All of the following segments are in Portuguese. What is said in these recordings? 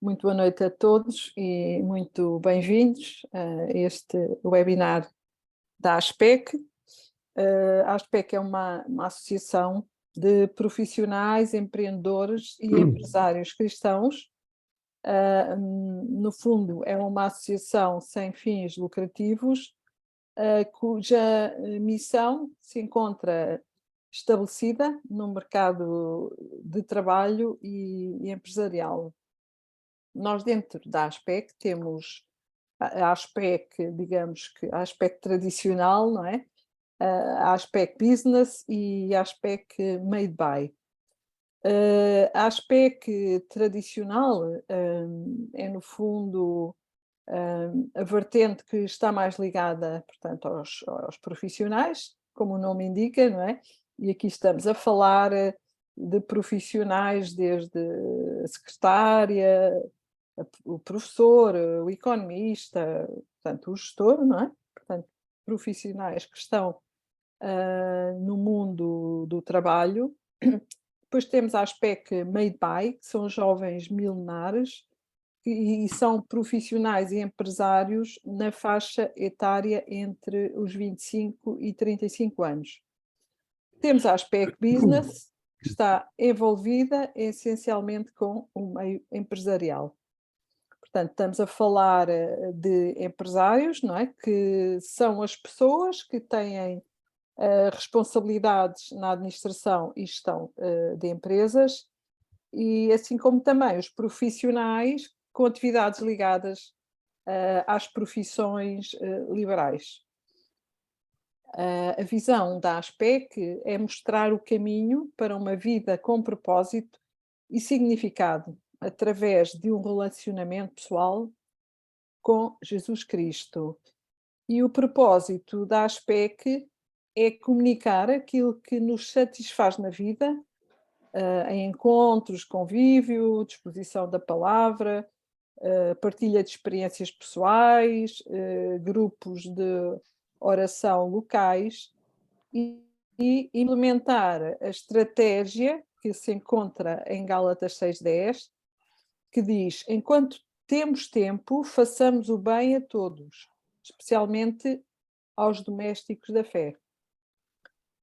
Muito boa noite a todos e muito bem-vindos a este webinar da ASPEC. A ASPEC é uma associação de profissionais, empreendedores e empresários cristãos. No fundo, é uma associação sem fins lucrativos, cuja missão se encontra estabelecida no mercado de trabalho e empresarial. Nós, dentro da ASPEC, temos a ASPEC, digamos que a ASPEC tradicional, não é? A ASPEC Business e a ASPEC Made by. A ASPEC tradicional é, no fundo, a vertente que está mais ligada, portanto, aos profissionais, como o nome indica, não é? E aqui estamos a falar de profissionais desde a secretária, o professor, o economista, portanto, o gestor, não é? Portanto, profissionais que estão no mundo do trabalho. Depois temos a ASPEC Made by, que são jovens milenares e são profissionais e empresários na faixa etária entre os 25 e 35 anos. Temos a ASPEC Business, que está envolvida essencialmente com o meio empresarial. Portanto, estamos a falar de empresários, não é? Que são as pessoas que têm responsabilidades na administração e gestão de empresas, e assim como também os profissionais com atividades ligadas às profissões liberais. A visão da ASPEC é mostrar o caminho para uma vida com propósito e significado, através de um relacionamento pessoal com Jesus Cristo. E o propósito da ASPEC é comunicar aquilo que nos satisfaz na vida, em encontros, convívio, disposição da palavra, partilha de experiências pessoais, grupos de oração locais e implementar a estratégia que se encontra em Gálatas 6:10, que diz: enquanto temos tempo, façamos o bem a todos, especialmente aos domésticos da fé.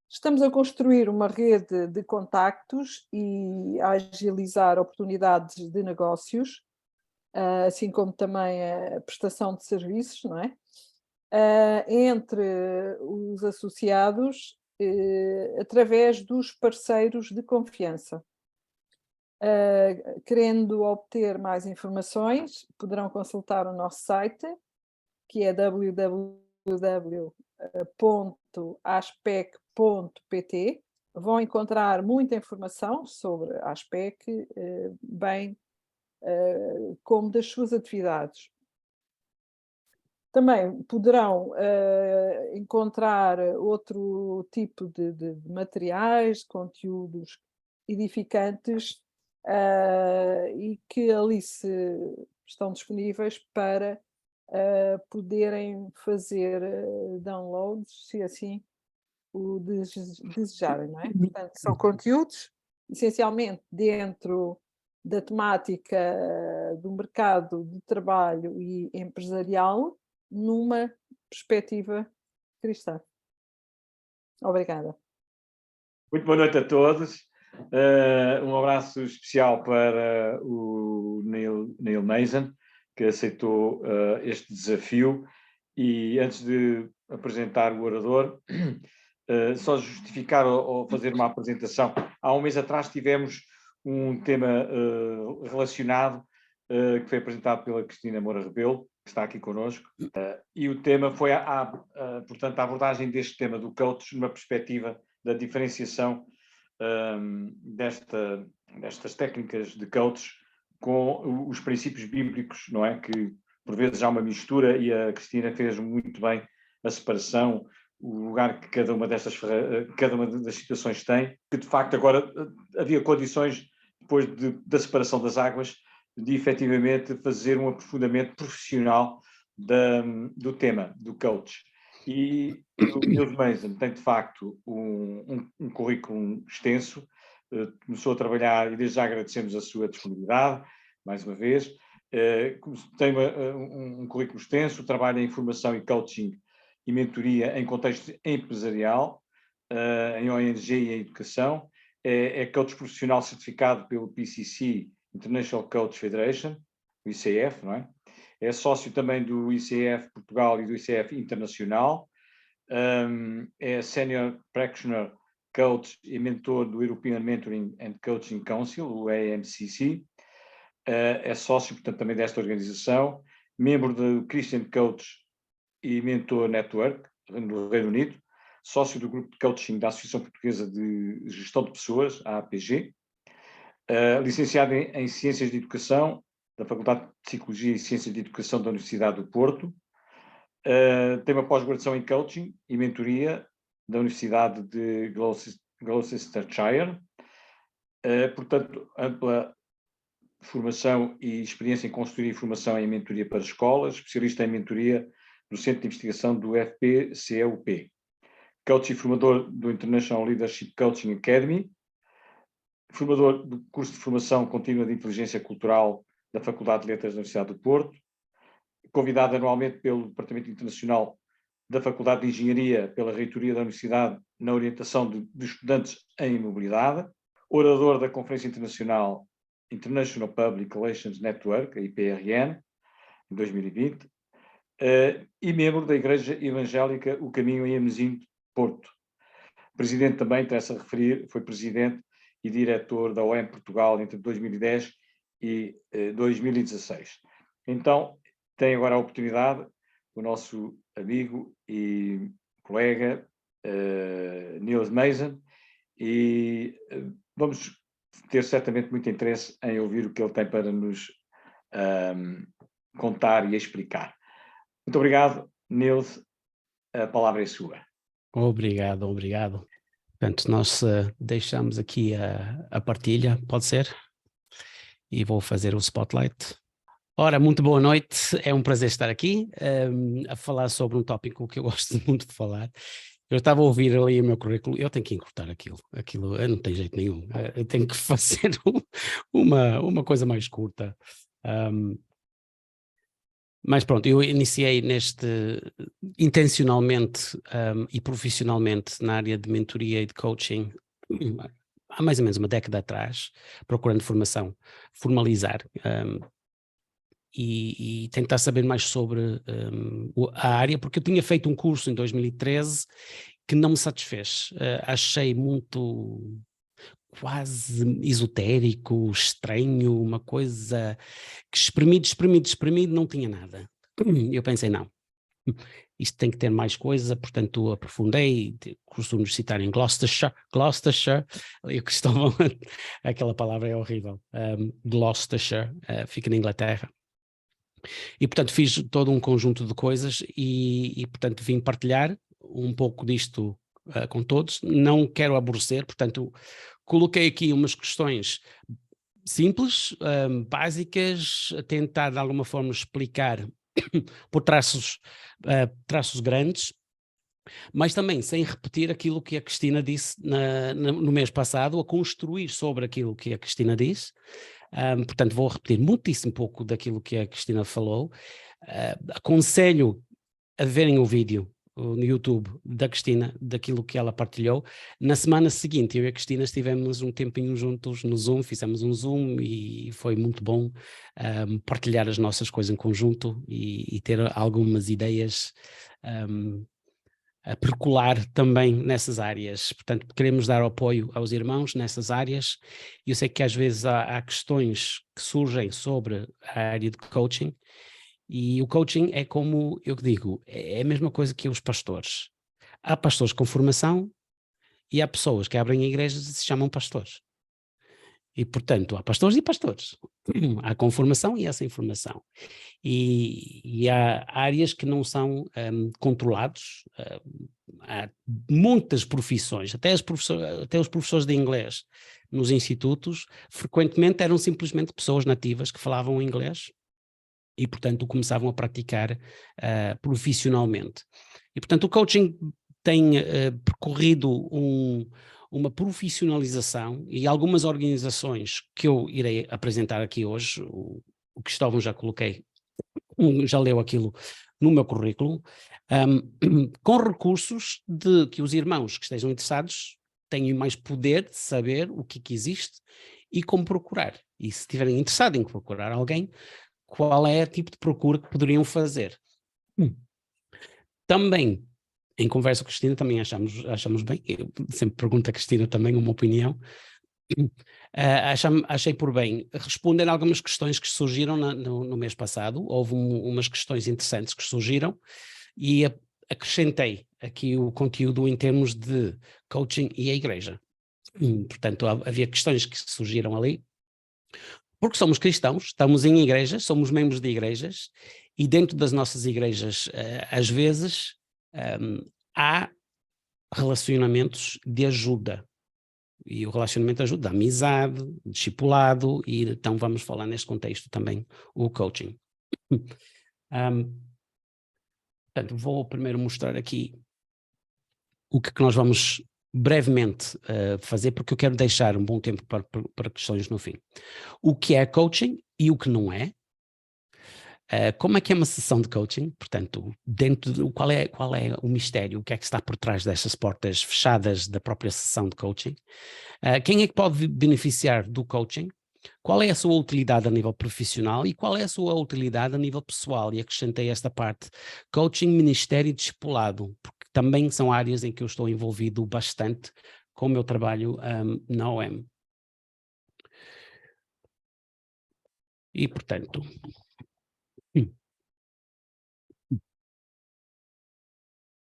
Estamos a construir uma rede de contactos e a agilizar oportunidades de negócios, assim como também a prestação de serviços, não é? Entre os associados, através dos parceiros de confiança. Querendo obter mais informações, poderão consultar o nosso site, que é www.aspec.pt. Vão encontrar muita informação sobre a ASPEC, bem como das suas atividades. Também poderão encontrar outro tipo de materiais, conteúdos edificantes, e que ali estão disponíveis para poderem fazer downloads, se assim o desejarem, não é? Portanto, são conteúdos essencialmente dentro da temática do mercado de trabalho e empresarial, numa perspectiva cristã. Obrigada. Muito boa noite a todos. Um abraço especial para o Neil Mason, que aceitou este desafio. E antes de apresentar o orador, só justificar ou fazer uma apresentação. Há um mês atrás tivemos um tema relacionado, que foi apresentado pela Cristina Moura Rebelo, que está aqui connosco, e o tema foi, portanto, a abordagem deste tema do coach numa perspectiva da diferenciação destas técnicas de coach com os princípios bíblicos, não é? Que por vezes há uma mistura, e a Cristina fez muito bem a separação, o lugar que cada uma das situações tem, que de facto agora havia condições, depois da separação das águas, de efetivamente fazer um aprofundamento profissional do tema, do coach. E o Neil Mason tem de facto um currículo extenso, começou a trabalhar, e desde já agradecemos a sua disponibilidade, mais uma vez, Tem um currículo extenso, trabalha em formação e coaching e mentoria em contexto empresarial, em ONG e em educação. É coach profissional certificado pelo PCC, International Coach Federation, o ICF, não é? É sócio também do ICF Portugal e do ICF Internacional. É Senior Practitioner Coach e mentor do European Mentoring and Coaching Council, o EMCC. É sócio, portanto, também desta organização, membro do Christian Coach e Mentor Network, no Reino Unido, sócio do grupo de coaching da Associação Portuguesa de Gestão de Pessoas, a APG, licenciado em Ciências de Educação, da Faculdade de Psicologia e Ciências de Educação da Universidade do Porto, tem uma pós-graduação em coaching e mentoria da Universidade de Gloucestershire, portanto, ampla formação e experiência em consultoria e formação em mentoria para escolas, especialista em mentoria do Centro de Investigação do FPCEUP, coach e formador do International Leadership Coaching Academy, formador do curso de formação contínua de inteligência cultural da Faculdade de Letras da Universidade do Porto, convidado anualmente pelo Departamento Internacional da Faculdade de Engenharia pela Reitoria da Universidade na orientação de estudantes em mobilidade, orador da Conferência Internacional International Public Relations Network, a IPRN, em 2020, e membro da Igreja Evangélica O Caminho em Amesim, Porto. Presidente também, interessa referir, foi presidente e diretor da OEM Portugal entre 2010 e 2016. Então, tem agora a oportunidade, o nosso amigo e colega Niels Mason, e vamos ter certamente muito interesse em ouvir o que ele tem para nos contar e explicar. Muito obrigado, Niels, a palavra é sua. Obrigado. Portanto, nós deixamos aqui a partilha, pode ser? E vou fazer o spotlight. Ora, muito boa noite, é um prazer estar aqui a falar sobre um tópico que eu gosto muito de falar. Eu estava a ouvir ali o meu currículo, eu tenho que encurtar aquilo não tem jeito nenhum, eu tenho que fazer uma coisa mais curta. Mas pronto, eu iniciei intencionalmente e profissionalmente na área de mentoria e de coaching há mais ou menos uma década atrás, procurando formação, formalizar e tentar saber mais sobre a área, porque eu tinha feito um curso em 2013 que não me satisfez. Achei muito quase esotérico, estranho, uma coisa que espremido, não tinha nada. Eu pensei, não, isto tem que ter mais coisa, portanto aprofundei, curso universitário em Gloucestershire, ali que estão, aquela palavra é horrível, Gloucestershire, fica na Inglaterra. E portanto fiz todo um conjunto de coisas e portanto vim partilhar um pouco disto com todos, não quero aborrecer, portanto coloquei aqui umas questões simples, básicas, a tentar de alguma forma explicar por traços grandes, mas também sem repetir aquilo que a Cristina disse no mês passado, a construir sobre aquilo que a Cristina disse. Portanto, vou repetir muitíssimo pouco daquilo que a Cristina falou. Aconselho a verem o vídeo no YouTube da Cristina, daquilo que ela partilhou. Na semana seguinte, eu e a Cristina estivemos um tempinho juntos no Zoom, fizemos um Zoom e foi muito bom partilhar as nossas coisas em conjunto e ter algumas ideias a percolar também nessas áreas. Portanto, queremos dar apoio aos irmãos nessas áreas. Eu sei que às vezes há questões que surgem sobre a área de coaching, e o coaching é como eu digo, é a mesma coisa que os pastores. Há pastores com formação e há pessoas que abrem igrejas e se chamam pastores. E, portanto, há pastores e pastores. Há com formação e há sem formação. E há áreas que não são controlados. Há muitas profissões, até os professores de inglês nos institutos, frequentemente eram simplesmente pessoas nativas que falavam inglês e, portanto, começavam a praticar profissionalmente. E, portanto, o coaching tem percorrido uma profissionalização, e algumas organizações que eu irei apresentar aqui hoje, o o Cristóvão já coloquei, já leu aquilo no meu currículo, com recursos de que os irmãos que estejam interessados tenham mais poder de saber o que existe e como procurar. E se estiverem interessados em procurar alguém, qual é o tipo de procura que poderiam fazer. Também, em conversa com a Cristina, também achamos bem, eu sempre pergunto a Cristina também uma opinião, achei por bem responder a algumas questões que surgiram no mês passado. Houve umas questões interessantes que surgiram e acrescentei aqui o conteúdo em termos de coaching e a igreja. Portanto, havia questões que surgiram ali, porque somos cristãos, estamos em igrejas, somos membros de igrejas, e dentro das nossas igrejas, às vezes, há relacionamentos de ajuda. E o relacionamento de ajuda, amizade, discipulado, e então vamos falar neste contexto também o coaching. Portanto, vou primeiro mostrar aqui o que nós vamos brevemente fazer, porque eu quero deixar um bom tempo para questões no fim. O que é coaching e o que não é. Como é que é uma sessão de coaching? Portanto, qual é o mistério? O que é que está por trás destas portas fechadas da própria sessão de coaching? Quem é que pode beneficiar do coaching? Qual é a sua utilidade a nível profissional e qual é a sua utilidade a nível pessoal? E acrescentei esta parte, coaching, ministério e discipulado, porque também são áreas em que eu estou envolvido bastante com o meu trabalho na OM. E, portanto...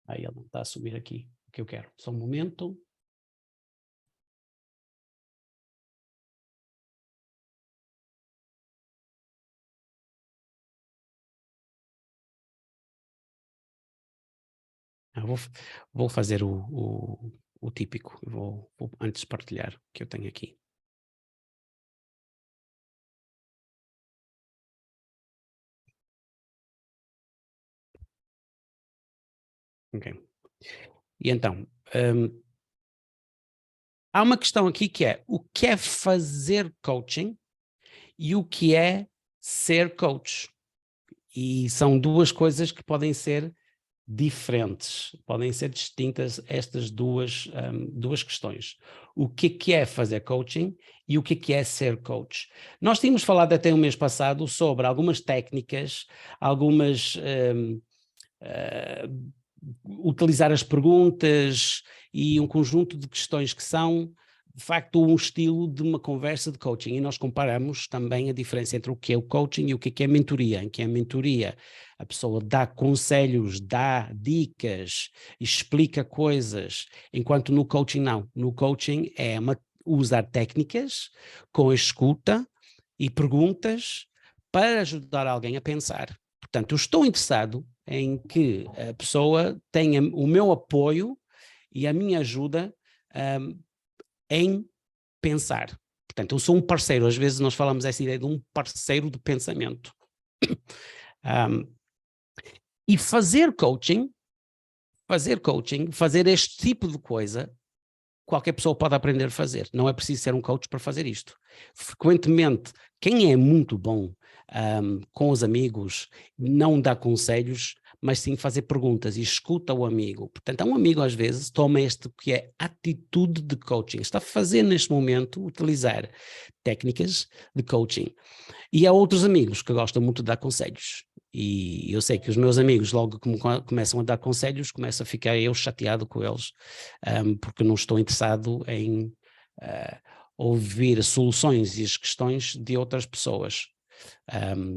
Aí ele não está a subir aqui o que eu quero. Só um momento. Vou fazer o típico. Vou antes partilhar o que eu tenho aqui. Ok. E então, há uma questão aqui que é o que é fazer coaching e o que é ser coach. E são duas coisas que podem ser diferentes, podem ser distintas estas duas questões. O que é fazer coaching e o que é ser coach? Nós tínhamos falado até o mês passado sobre algumas técnicas, algumas... utilizar as perguntas e um conjunto de questões que são, de facto, um estilo de uma conversa de coaching. E nós comparamos também a diferença entre o que é o coaching e o que é a mentoria. Em que a mentoria, a pessoa dá conselhos, dá dicas, explica coisas, enquanto no coaching não. No coaching é usar técnicas com a escuta e perguntas para ajudar alguém a pensar. Portanto, eu estou interessado em que a pessoa tenha o meu apoio e a minha ajuda em pensar. Portanto, eu sou um parceiro. Às vezes nós falamos essa ideia de um parceiro de pensamento. E fazer coaching, fazer este tipo de coisa, qualquer pessoa pode aprender a fazer. Não é preciso ser um coach para fazer isto. Frequentemente, quem é muito bom com os amigos, não dá conselhos, mas sim fazer perguntas e escuta o amigo. Portanto, um amigo às vezes toma este que é atitude de coaching. Está a fazer neste momento, utilizar técnicas de coaching. E há outros amigos que gostam muito de dar conselhos. E eu sei que os meus amigos, logo que começam a dar conselhos, começo a ficar eu chateado com eles, porque não estou interessado em ouvir soluções e as questões de outras pessoas.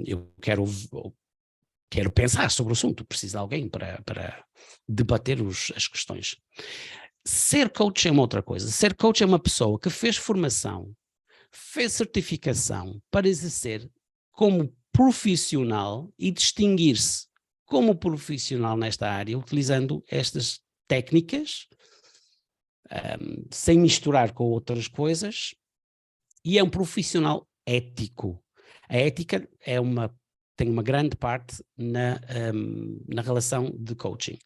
Eu quero pensar sobre o assunto, preciso de alguém para debater as questões. Ser coach é uma outra coisa. Ser coach é uma pessoa que fez formação, fez certificação para exercer como profissional e distinguir-se como profissional nesta área, utilizando estas técnicas, sem misturar com outras coisas, e é um profissional ético. A ética tem uma grande parte na relação de coaching.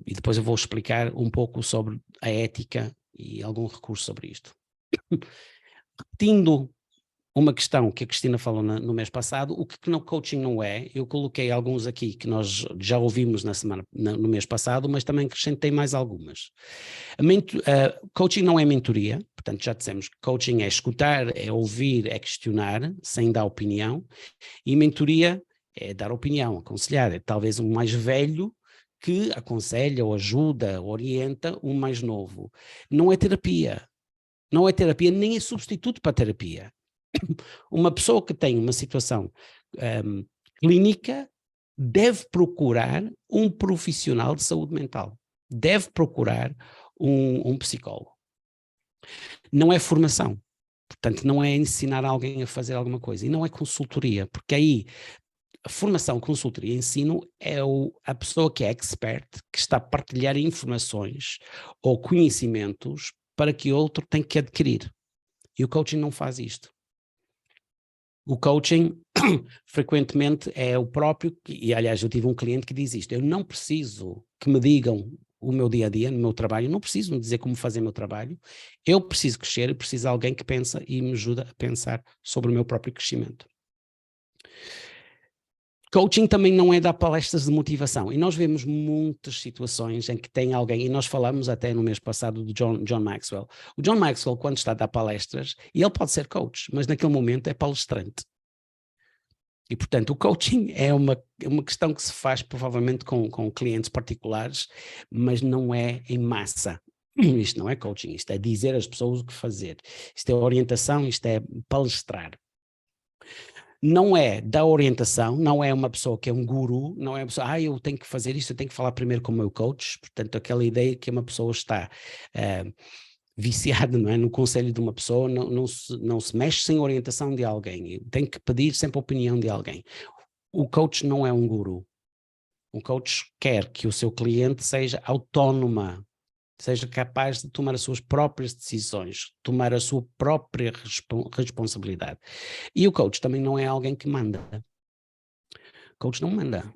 E depois eu vou explicar um pouco sobre a ética e algum recurso sobre isto. Repetindo uma questão que a Cristina falou no mês passado, o que no coaching não é, eu coloquei alguns aqui que nós já ouvimos no mês passado, mas também acrescentei mais algumas. Coaching não é mentoria, portanto já dissemos, coaching é escutar, é ouvir, é questionar, sem dar opinião, e mentoria é dar opinião, aconselhar, é talvez um mais velho que aconselha ou ajuda, orienta um mais novo. Não é terapia, nem é substituto para a terapia. Uma pessoa que tem uma situação clínica deve procurar um profissional de saúde mental, deve procurar um psicólogo. Não é formação, portanto não é ensinar alguém a fazer alguma coisa, e não é consultoria, porque aí a formação, consultoria, ensino é a pessoa que é expert, que está a partilhar informações ou conhecimentos para que outro tem que adquirir. E o coaching não faz isto. O coaching, frequentemente, é o próprio, e aliás eu tive um cliente que diz isto, eu não preciso que me digam o meu dia-a-dia, no meu trabalho, não preciso me dizer como fazer o meu trabalho, eu preciso crescer, eu preciso de alguém que pensa e me ajuda a pensar sobre o meu próprio crescimento. Coaching também não é dar palestras de motivação, e nós vemos muitas situações em que tem alguém, e nós falamos até no mês passado do John Maxwell. O John Maxwell, quando está a dar palestras, e ele pode ser coach, mas naquele momento é palestrante. E, portanto, o coaching é uma questão que se faz provavelmente com clientes particulares, mas não é em massa. Isto não é coaching, isto é dizer às pessoas o que fazer. Isto é orientação, isto é palestrar. Não é da orientação, não é uma pessoa que é um guru, não é uma pessoa, eu tenho que fazer isto, eu tenho que falar primeiro com o meu coach. Portanto, aquela ideia que uma pessoa está viciada, não é? No conselho de uma pessoa, não se mexe sem orientação de alguém, tem que pedir sempre a opinião de alguém. O coach não é um guru. Um coach quer que o seu cliente seja autónoma, seja capaz de tomar as suas próprias decisões, tomar a sua própria responsabilidade. E o coach também não é alguém que manda. O coach não manda.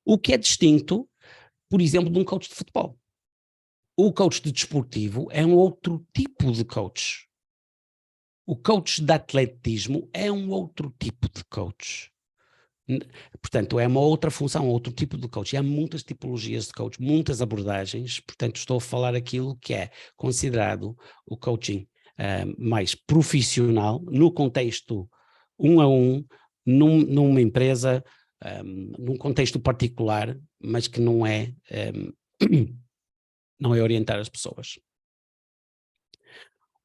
O que é distinto, por exemplo, de um coach de futebol. O coach de desportivo é um outro tipo de coach. O coach de atletismo é um outro tipo de coach. Portanto, é uma outra função, outro tipo de coach. E há muitas tipologias de coach, muitas abordagens. Portanto, estou a falar aquilo que é considerado o coaching mais profissional, no contexto 1 a 1, numa empresa, num contexto particular, mas que não é orientar as pessoas.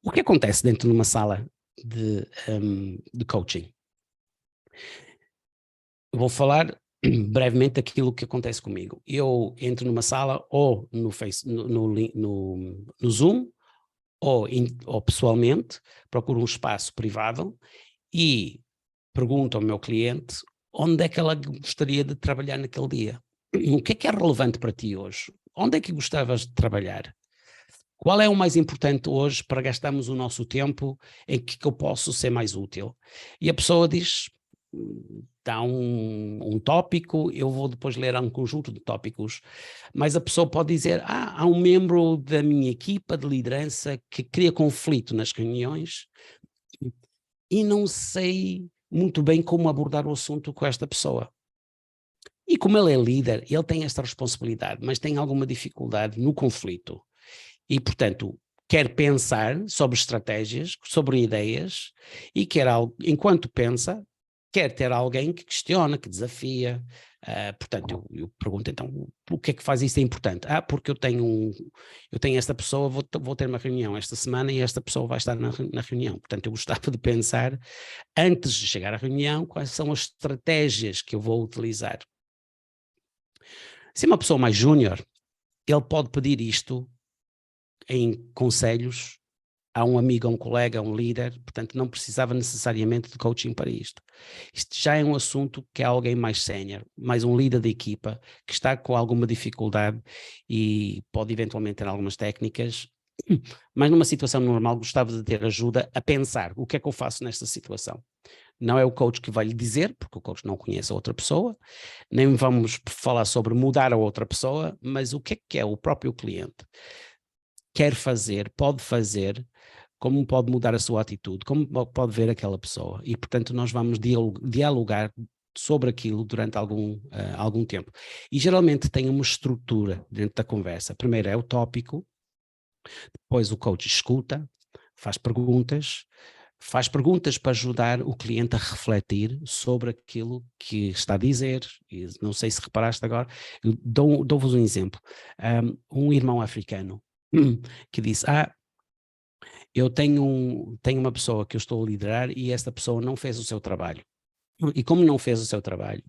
O que acontece dentro de uma sala de coaching? Vou falar brevemente daquilo que acontece comigo. Eu entro numa sala ou no Zoom ou pessoalmente, procuro um espaço privado e pergunto ao meu cliente onde é que ela gostaria de trabalhar naquele dia. O que é relevante para ti hoje? Onde é que gostavas de trabalhar? Qual é o mais importante hoje para gastarmos o nosso tempo em que eu posso ser mais útil? E a pessoa diz, dá um tópico, eu vou depois ler um conjunto de tópicos, mas a pessoa pode dizer, há um membro da minha equipa de liderança que cria conflito nas reuniões e não sei muito bem como abordar o assunto com esta pessoa. E como ele é líder, ele tem esta responsabilidade, mas tem alguma dificuldade no conflito. E, portanto, quer pensar sobre estratégias, sobre ideias, e enquanto pensa, quer ter alguém que questiona, que desafia. Portanto, eu pergunto então, o que é que faz isso importante? Porque eu tenho esta pessoa, vou ter uma reunião esta semana e esta pessoa vai estar na reunião. Portanto, eu gostava de pensar, antes de chegar à reunião, quais são as estratégias que eu vou utilizar. Se é uma pessoa mais júnior, ele pode pedir isto em conselhos a um amigo, a um colega, a um líder, portanto não precisava necessariamente de coaching para isto. Isto já é um assunto que é alguém mais sénior, mais um líder de equipa, que está com alguma dificuldade e pode eventualmente ter algumas técnicas, mas numa situação normal gostava de ter ajuda a pensar, o que é que eu faço nesta situação? Não é o coach que vai lhe dizer, porque o coach não conhece a outra pessoa, nem vamos falar sobre mudar a outra pessoa, mas o que é o próprio cliente quer fazer, pode fazer, como pode mudar a sua atitude, como pode ver aquela pessoa. E, portanto, nós vamos dialogar sobre aquilo durante algum tempo. E geralmente tem uma estrutura dentro da conversa. Primeiro é o tópico, depois o coach escuta, faz perguntas para ajudar o cliente a refletir sobre aquilo que está a dizer. E não sei se reparaste agora, dou-vos um exemplo. Um irmão africano que disse, eu tenho uma pessoa que eu estou a liderar e esta pessoa não fez o seu trabalho. E como não fez o seu trabalho,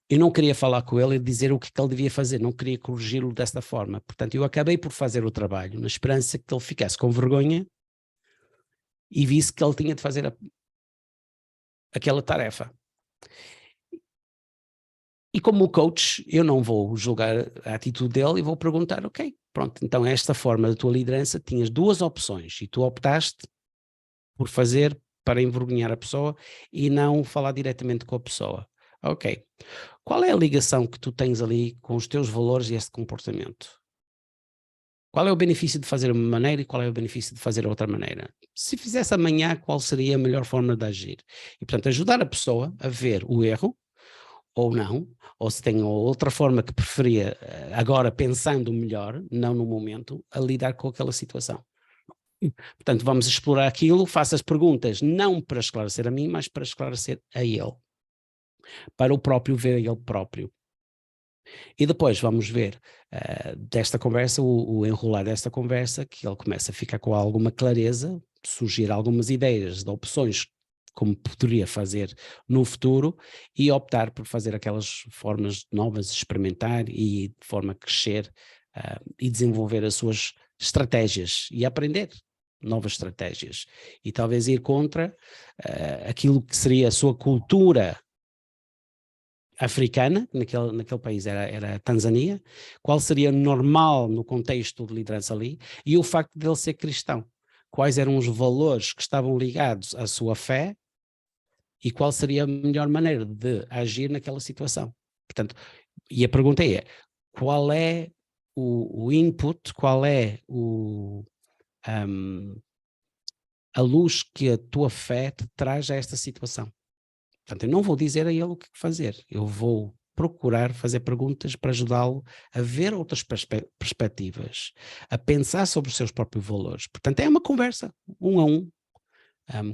eu não queria falar com ele e dizer o que ele devia fazer, não queria corrigi-lo desta forma. Portanto, eu acabei por fazer o trabalho na esperança que ele ficasse com vergonha e visse que ele tinha de fazer aquela tarefa. E como coach, eu não vou julgar a atitude dele e vou perguntar, ok, pronto, então esta forma da tua liderança, tinhas duas opções e tu optaste por fazer para envergonhar a pessoa e não falar diretamente com a pessoa. Ok, qual é a ligação que tu tens ali com os teus valores e este comportamento? Qual é o benefício de fazer uma maneira e qual é o benefício de fazer outra maneira? Se fizesse amanhã, qual seria a melhor forma de agir? E, portanto, ajudar a pessoa a ver o erro, ou não, ou se tem outra forma que preferia, agora pensando melhor, não no momento, a lidar com aquela situação. Portanto, vamos explorar aquilo, faço as perguntas, não para esclarecer a mim, mas para esclarecer a ele. Para o próprio ver a ele próprio. E depois vamos ver desta conversa, o enrolar desta conversa, que ele começa a ficar com alguma clareza, surgir algumas ideias de opções como poderia fazer no futuro e optar por fazer aquelas formas novas, experimentar e de forma a crescer e desenvolver as suas estratégias e aprender novas estratégias. E talvez ir contra aquilo que seria a sua cultura africana, naquele país era a Tanzânia, qual seria normal no contexto de liderança ali, e o facto de ele ser cristão. Quais eram os valores que estavam ligados à sua fé e qual seria a melhor maneira de agir naquela situação. Portanto, e a pergunta é, qual é o input, qual é a luz que a tua fé te traz a esta situação? Portanto, eu não vou dizer a ele o que fazer, eu vou procurar fazer perguntas para ajudá-lo a ver outras perspectivas, a pensar sobre os seus próprios valores. Portanto, é uma conversa, um a um,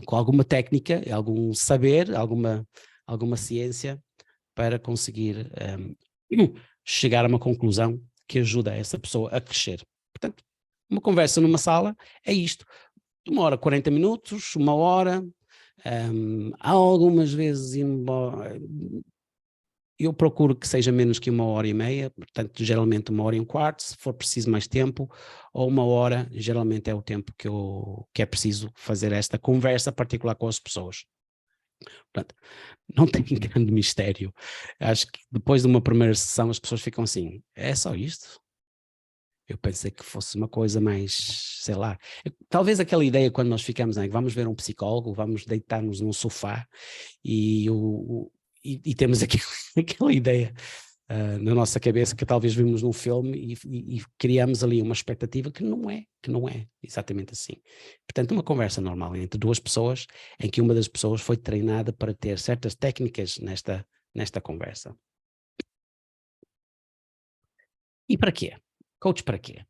com alguma técnica, algum saber, alguma ciência, para conseguir chegar a uma conclusão que ajuda essa pessoa a crescer. Portanto, uma conversa numa sala é isto, 1 hora 40 minutos, 1 hora. Há algumas vezes eu procuro que seja menos que 1 hora e meia, portanto geralmente 1 hora e 1/4, se for preciso mais tempo, ou 1 hora geralmente é o tempo que é preciso fazer esta conversa particular com as pessoas. Portanto, não tem grande mistério. Acho que depois de uma primeira sessão as pessoas ficam assim, é só isto? Eu pensei que fosse uma coisa mais, sei lá, talvez aquela ideia quando nós ficamos, vamos ver um psicólogo, vamos deitar-nos num sofá e temos aquela ideia na nossa cabeça que talvez vimos num filme e criamos ali uma expectativa que não é exatamente assim. Portanto, uma conversa normal entre duas pessoas em que uma das pessoas foi treinada para ter certas técnicas nesta conversa. E para quê? Coach para quê?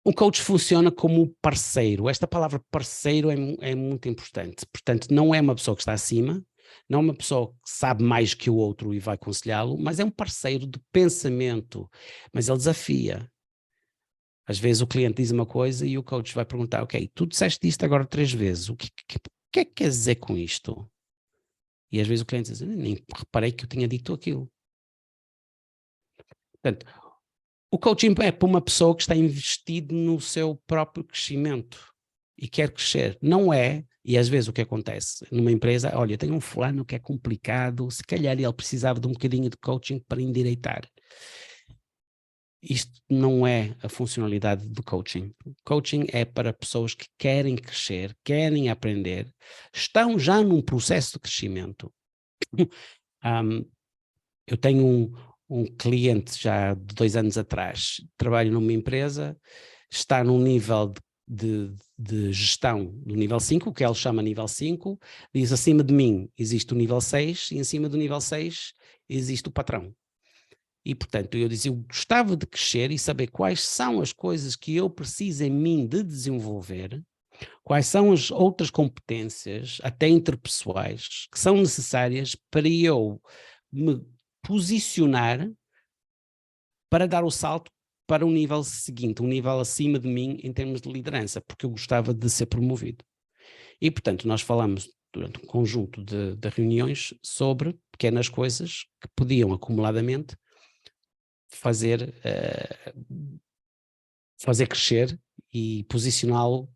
O coach funciona como parceiro. Esta palavra parceiro é muito importante. Portanto, não é uma pessoa que está acima, não é uma pessoa que sabe mais que o outro e vai aconselhá-lo, mas é um parceiro de pensamento. Mas ele desafia. Às vezes o cliente diz uma coisa e o coach vai perguntar, ok, tu disseste isto agora 3 vezes, o que é que quer dizer com isto? E às vezes o cliente diz, nem reparei que eu tinha dito aquilo. Portanto, o coaching é para uma pessoa que está investido no seu próprio crescimento e quer crescer. Não é, e às vezes o que acontece numa empresa, olha, tem um fulano que é complicado, se calhar ele precisava de um bocadinho de coaching para endireitar. Isto não é a funcionalidade do coaching. Coaching é para pessoas que querem crescer, querem aprender, estão já num processo de crescimento. Eu tenho um cliente já de 2 anos atrás, trabalho numa empresa está num nível de gestão do nível 5, o que ele chama nível 5, diz acima de mim existe o nível 6 e em cima do nível 6 existe o patrão. E, portanto, eu dizia, eu gostava de crescer e saber quais são as coisas que eu preciso em mim de desenvolver, quais são as outras competências, até interpessoais, que são necessárias para eu me posicionar para dar o salto para um nível seguinte, um nível acima de mim em termos de liderança, porque eu gostava de ser promovido. E, portanto, nós falamos durante um conjunto de reuniões sobre pequenas coisas que podiam acumuladamente fazer crescer e posicioná-lo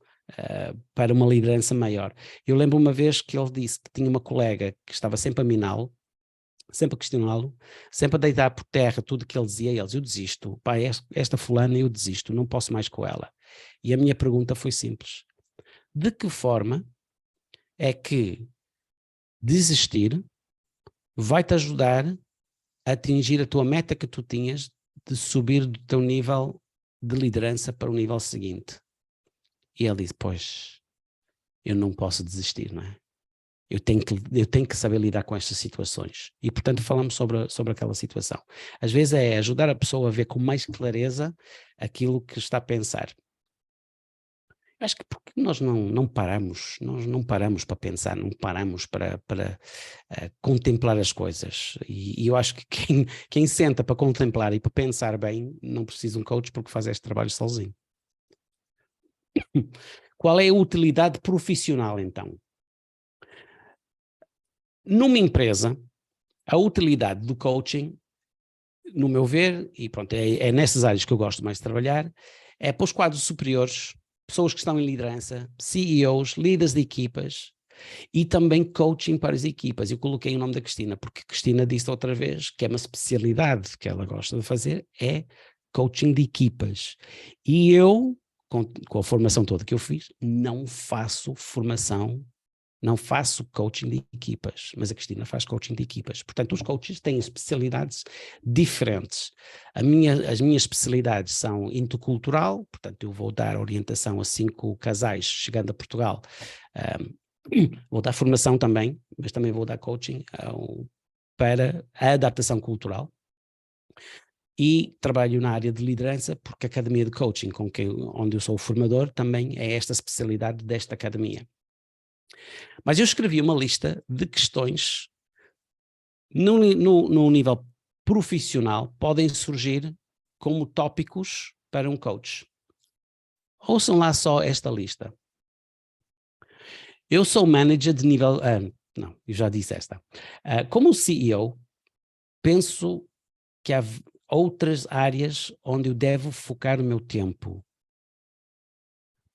para uma liderança maior. Eu lembro uma vez que ele disse que tinha uma colega que estava sempre a miná-lo, sempre a questioná-lo, sempre a deitar por terra tudo que ele dizia, e eles, eu desisto, pá, esta fulana eu desisto, não posso mais com ela. E a minha pergunta foi simples: de que forma é que desistir vai-te ajudar a atingir a tua meta que tu tinhas de subir do teu nível de liderança para o nível seguinte? E ele disse, pois, eu não posso desistir, não é? Eu tenho que saber lidar com estas situações. E, portanto, falamos sobre aquela situação. Às vezes é ajudar a pessoa a ver com mais clareza aquilo que está a pensar. Acho que porque nós não paramos para pensar, não paramos para contemplar as coisas. E eu acho que quem senta para contemplar e para pensar bem, não precisa de um coach porque faz este trabalho sozinho. Qual é a utilidade profissional, então? Numa empresa, a utilidade do coaching, no meu ver, e pronto, é nessas áreas que eu gosto mais de trabalhar, é para os quadros superiores, pessoas que estão em liderança, CEOs, líderes de equipas e também coaching para as equipas. Eu coloquei o nome da Cristina, porque Cristina disse outra vez que é uma especialidade que ela gosta de fazer, é coaching de equipas. E eu, com a formação toda que eu fiz, não faço coaching de equipas, mas a Cristina faz coaching de equipas. Portanto, os coaches têm especialidades diferentes. As minhas especialidades são intercultural, portanto, eu vou dar orientação a 5 casais chegando a Portugal. Vou dar formação também, mas também vou dar coaching para a adaptação cultural. E trabalho na área de liderança, porque a Academia de Coaching, onde eu sou o formador, também é esta especialidade desta academia. Mas eu escrevi uma lista de questões no nível profissional, podem surgir como tópicos para um coach. Ouçam lá só esta lista. Eu sou manager de nível... não, eu já disse esta. Como CEO, penso que há outras áreas onde eu devo focar o meu tempo.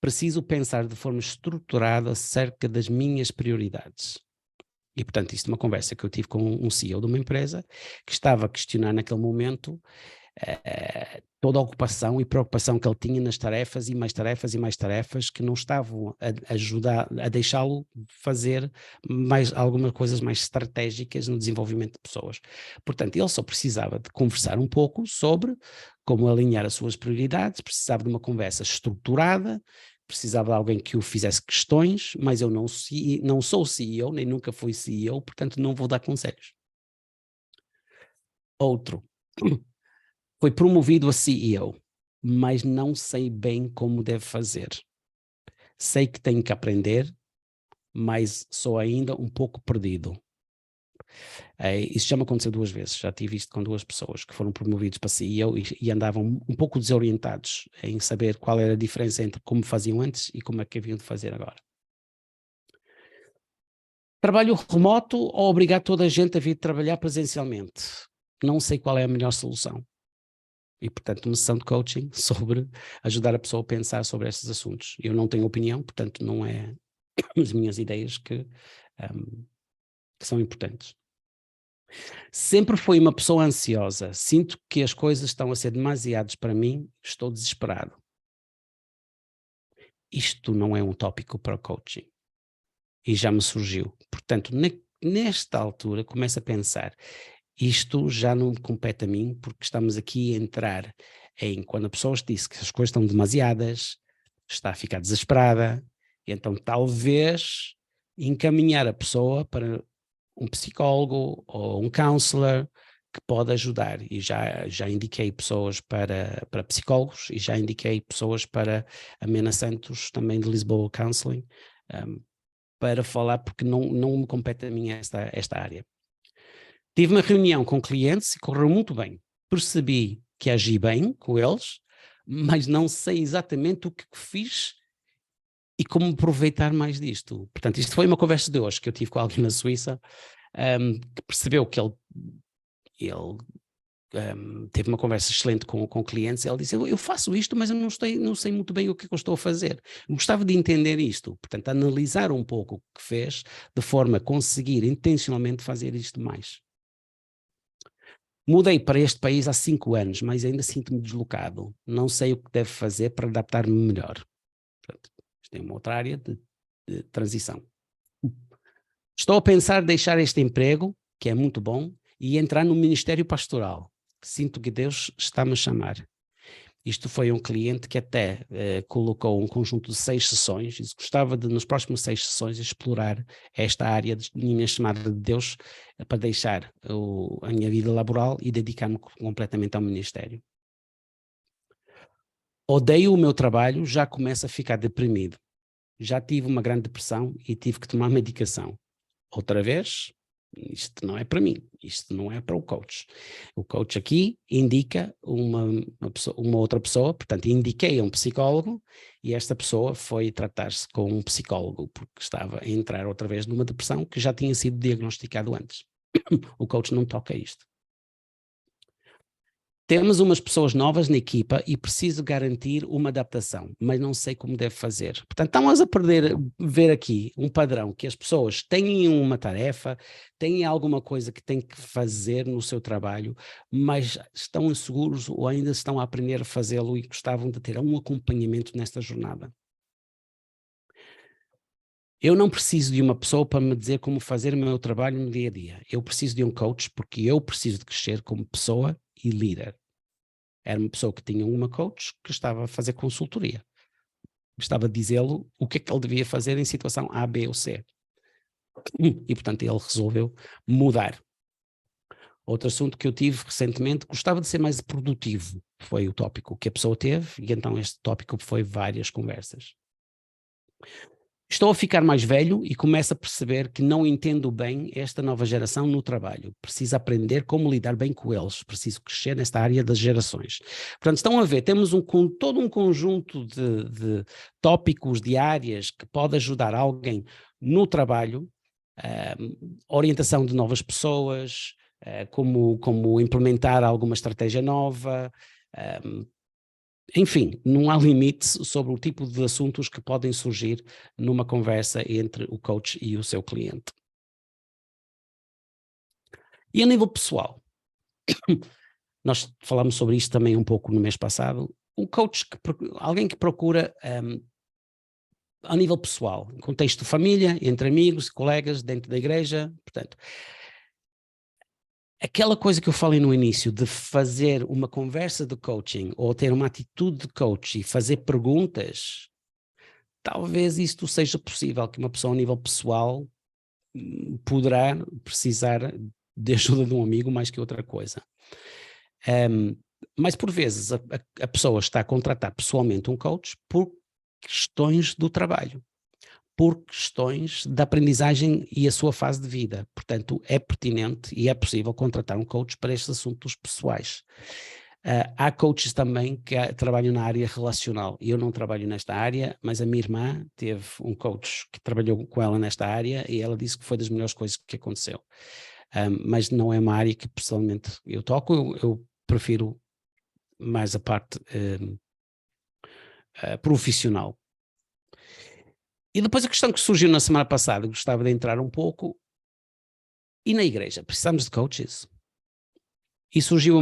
Preciso pensar de forma estruturada acerca das minhas prioridades. E, portanto, isto é uma conversa que eu tive com um CEO de uma empresa que estava a questionar naquele momento toda a ocupação e preocupação que ele tinha nas tarefas e mais tarefas e mais tarefas que não estavam a ajudar, a deixá-lo fazer algumas coisas mais estratégicas no desenvolvimento de pessoas. Portanto, ele só precisava de conversar um pouco sobre como alinhar as suas prioridades, precisava de uma conversa estruturada, precisava de alguém que o fizesse questões, mas eu não sou CEO, nem nunca fui CEO, portanto não vou dar conselhos. Outro, foi promovido a CEO, mas não sei bem como deve fazer. Sei que tenho que aprender, mas sou ainda um pouco perdido. Isso já me aconteceu 2 vezes, já tive isto com 2 pessoas que foram promovidos para CEO e andavam um pouco desorientados em saber qual era a diferença entre como faziam antes e como é que haviam de fazer agora. Trabalho remoto ou obrigar toda a gente a vir trabalhar presencialmente? Não sei qual é a melhor solução. E, portanto, uma sessão de coaching sobre ajudar a pessoa a pensar sobre estes assuntos. Eu não tenho opinião, portanto, não é as minhas ideias que são importantes. Sempre fui uma pessoa ansiosa. Sinto que as coisas estão a ser demasiadas para mim. Estou desesperado. Isto não é um tópico para o coaching. E já me surgiu. Portanto, nesta altura, começo a pensar, isto já não me compete a mim, porque estamos aqui a entrar em quando a pessoa diz que as coisas estão demasiadas, está a ficar desesperada, e então talvez encaminhar a pessoa para um psicólogo ou um counselor que pode ajudar. E já indiquei pessoas para psicólogos e já indiquei pessoas para a Mena Santos, também de Lisboa Counseling, para falar, porque não me compete a mim esta área. Tive uma reunião com clientes e correu muito bem. Percebi que agi bem com eles, mas não sei exatamente o que fiz e como aproveitar mais disto. Portanto, isto foi uma conversa de hoje que eu tive com alguém na Suíça, que percebeu que ele teve uma conversa excelente com clientes. Ele disse: eu faço isto, mas eu não sei muito bem o que eu estou a fazer. Gostava de entender isto, portanto, analisar um pouco o que fez, de forma a conseguir intencionalmente fazer isto mais. Mudei para este país há 5 anos, mas ainda sinto-me deslocado. Não sei o que devo fazer para adaptar-me melhor. Portanto, isto é uma outra área de transição. Estou a pensar em deixar este emprego, que é muito bom, e entrar no Ministério Pastoral. Sinto que Deus está-me a chamar. Isto foi um cliente que até colocou um conjunto de 6 sessões, e gostava de, nas próximas 6 sessões, explorar esta área de minha chamada de Deus para deixar a minha vida laboral e dedicar-me completamente ao ministério. Odeio o meu trabalho, já começo a ficar deprimido. Já tive uma grande depressão e tive que tomar medicação. Outra vez, isto não é para mim, isto não é para o coach. O coach aqui indica uma outra pessoa, portanto, indiquei a um psicólogo e esta pessoa foi tratar-se com um psicólogo porque estava a entrar outra vez numa depressão que já tinha sido diagnosticado antes. O coach não toca isto. Temos umas pessoas novas na equipa e preciso garantir uma adaptação, mas não sei como deve fazer. Portanto, estamos a ver aqui um padrão, que as pessoas têm uma tarefa, têm alguma coisa que têm que fazer no seu trabalho, mas estão inseguros ou ainda estão a aprender a fazê-lo e gostavam de ter um acompanhamento nesta jornada. Eu não preciso de uma pessoa para me dizer como fazer o meu trabalho no dia a dia. Eu preciso de um coach porque eu preciso de crescer como pessoa e líder. Era uma pessoa que tinha uma coach que estava a fazer consultoria. Estava a dizê-lo o que é que ele devia fazer em situação A, B ou C. E, portanto, ele resolveu mudar. Outro assunto que eu tive recentemente, gostava de ser mais produtivo. Foi o tópico que a pessoa teve e então este tópico foi várias conversas. Estou a ficar mais velho e começo a perceber que não entendo bem esta nova geração no trabalho. Preciso aprender como lidar bem com eles. Preciso crescer nesta área das gerações. Portanto, estão a ver, temos todo um conjunto de tópicos, de áreas que pode ajudar alguém no trabalho, orientação de novas pessoas, como implementar alguma estratégia nova, enfim, não há limite sobre o tipo de assuntos que podem surgir numa conversa entre o coach e o seu cliente. E a nível pessoal, nós falamos sobre isto também um pouco no mês passado, alguém que procura a nível pessoal, em contexto de família, entre amigos, colegas, dentro da igreja, portanto, aquela coisa que eu falei no início de fazer uma conversa de coaching ou ter uma atitude de coach e fazer perguntas, talvez isto seja possível, que uma pessoa a nível pessoal poderá precisar de ajuda de um amigo mais que outra coisa. Mas por vezes a pessoa está a contratar pessoalmente um coach por questões do trabalho, por questões da aprendizagem e a sua fase de vida. Portanto, é pertinente e é possível contratar um coach para estes assuntos pessoais. Há coaches também que trabalham na área relacional. Eu não trabalho nesta área, mas a minha irmã teve um coach que trabalhou com ela nesta área e ela disse que foi das melhores coisas que aconteceu. Mas não é uma área que pessoalmente eu toco, eu prefiro mais a parte profissional. E depois a questão que surgiu na semana passada, gostava de entrar um pouco, e na igreja, precisamos de coaches? E surgiu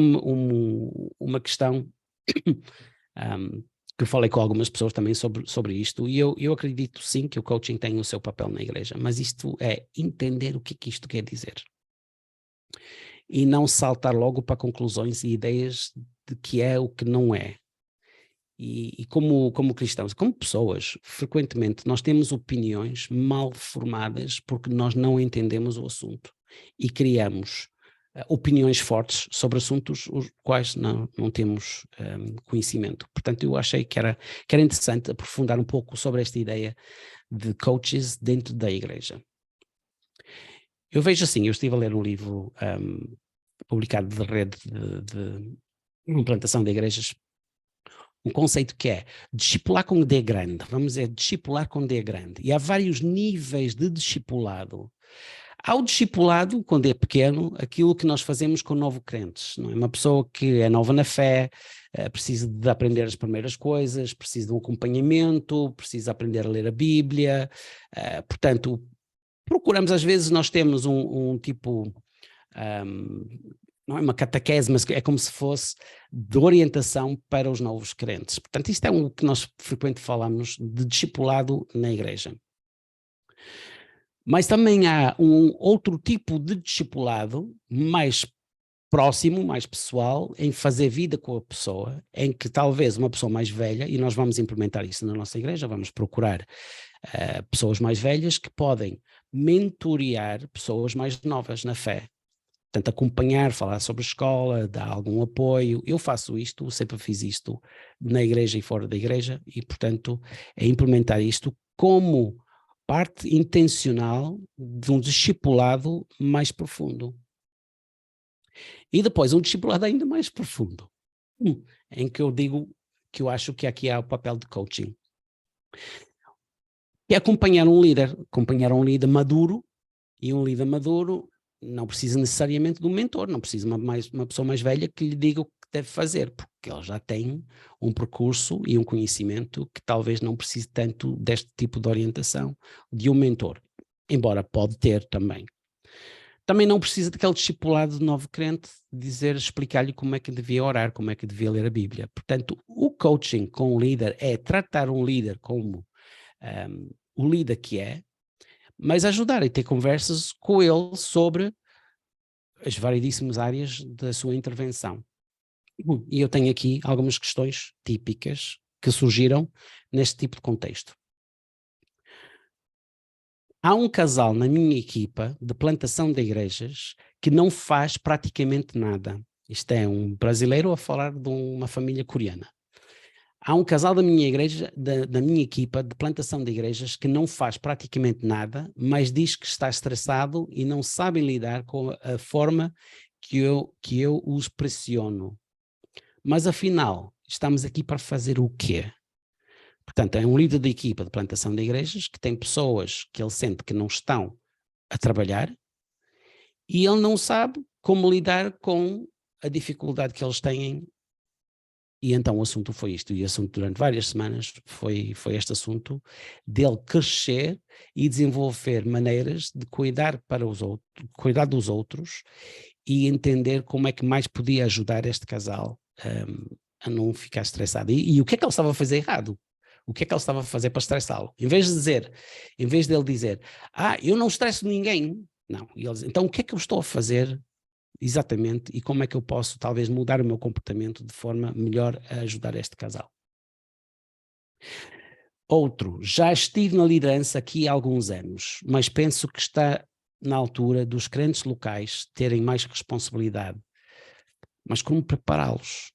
uma questão que eu falei com algumas pessoas também sobre isto, e eu acredito sim que o coaching tem o seu papel na igreja, mas isto é entender o que isto quer dizer. E não saltar logo para conclusões e ideias de que é o que não é. E como cristãos, como pessoas, frequentemente nós temos opiniões mal formadas porque nós não entendemos o assunto e criamos opiniões fortes sobre assuntos os quais não temos conhecimento. Portanto, eu achei que era interessante aprofundar um pouco sobre esta ideia de coaches dentro da igreja. Eu vejo assim, eu estive a ler um livro publicado de rede de implantação de igrejas, um conceito que é discipular com D grande, vamos dizer, discipular com D grande. E há vários níveis de discipulado. Há o discipulado, quando é pequeno, aquilo que nós fazemos com novos crentes. Não é? Uma pessoa que é nova na fé, precisa de aprender as primeiras coisas, precisa de um acompanhamento, precisa aprender a ler a Bíblia. Portanto, procuramos, às vezes, nós temos um tipo... não é uma catequese, mas é como se fosse de orientação para os novos crentes. Portanto, isto é o que nós frequentemente falamos de discipulado na igreja. Mas também há um outro tipo de discipulado mais próximo, mais pessoal, em fazer vida com a pessoa, em que talvez uma pessoa mais velha, e nós vamos implementar isso na nossa igreja, vamos procurar pessoas mais velhas que podem mentorear pessoas mais novas na fé. Portanto, acompanhar, falar sobre a escola, dar algum apoio. Eu faço isto, sempre fiz isto na igreja e fora da igreja e, portanto, é implementar isto como parte intencional de um discipulado mais profundo. E depois um discipulado ainda mais profundo, em que eu digo que eu acho que aqui há o papel de coaching. E acompanhar um líder maduro, e um líder maduro não precisa necessariamente de um mentor, não precisa uma pessoa mais velha que lhe diga o que deve fazer, porque ele já tem um percurso e um conhecimento que talvez não precise tanto deste tipo de orientação de um mentor, embora pode ter também. Também não precisa daquele discipulado de novo crente explicar-lhe como é que devia orar, como é que devia ler a Bíblia. Portanto, o coaching com o líder é tratar um líder como o líder que é, mas ajudar e ter conversas com ele sobre as variedíssimas áreas da sua intervenção. E eu tenho aqui algumas questões típicas que surgiram neste tipo de contexto. Há um casal na minha equipa de plantação de igrejas que não faz praticamente nada. Isto é um brasileiro a falar de uma família coreana. Há um casal da minha igreja, da minha equipa de plantação de igrejas que não faz praticamente nada, mas diz que está estressado e não sabem lidar com a forma que eu os pressiono. Mas afinal, estamos aqui para fazer o quê? Portanto, é um líder da equipa de plantação de igrejas que tem pessoas que ele sente que não estão a trabalhar e ele não sabe como lidar com a dificuldade que eles têm. E então o assunto foi isto, e o assunto durante várias semanas foi este assunto dele crescer e desenvolver maneiras de cuidar cuidar dos outros e entender como é que mais podia ajudar este casal a não ficar estressado. E o que é que ele estava a fazer errado? O que é que ele estava a fazer para estressá-lo? Em vez dele dizer, eu não estresso ninguém, não. E ele diz, então o que é que eu estou a fazer exatamente, e como é que eu posso talvez mudar o meu comportamento de forma melhor a ajudar este casal. Outro, já estive na liderança aqui há alguns anos, mas penso que está na altura dos crentes locais terem mais responsabilidade. Mas como prepará-los?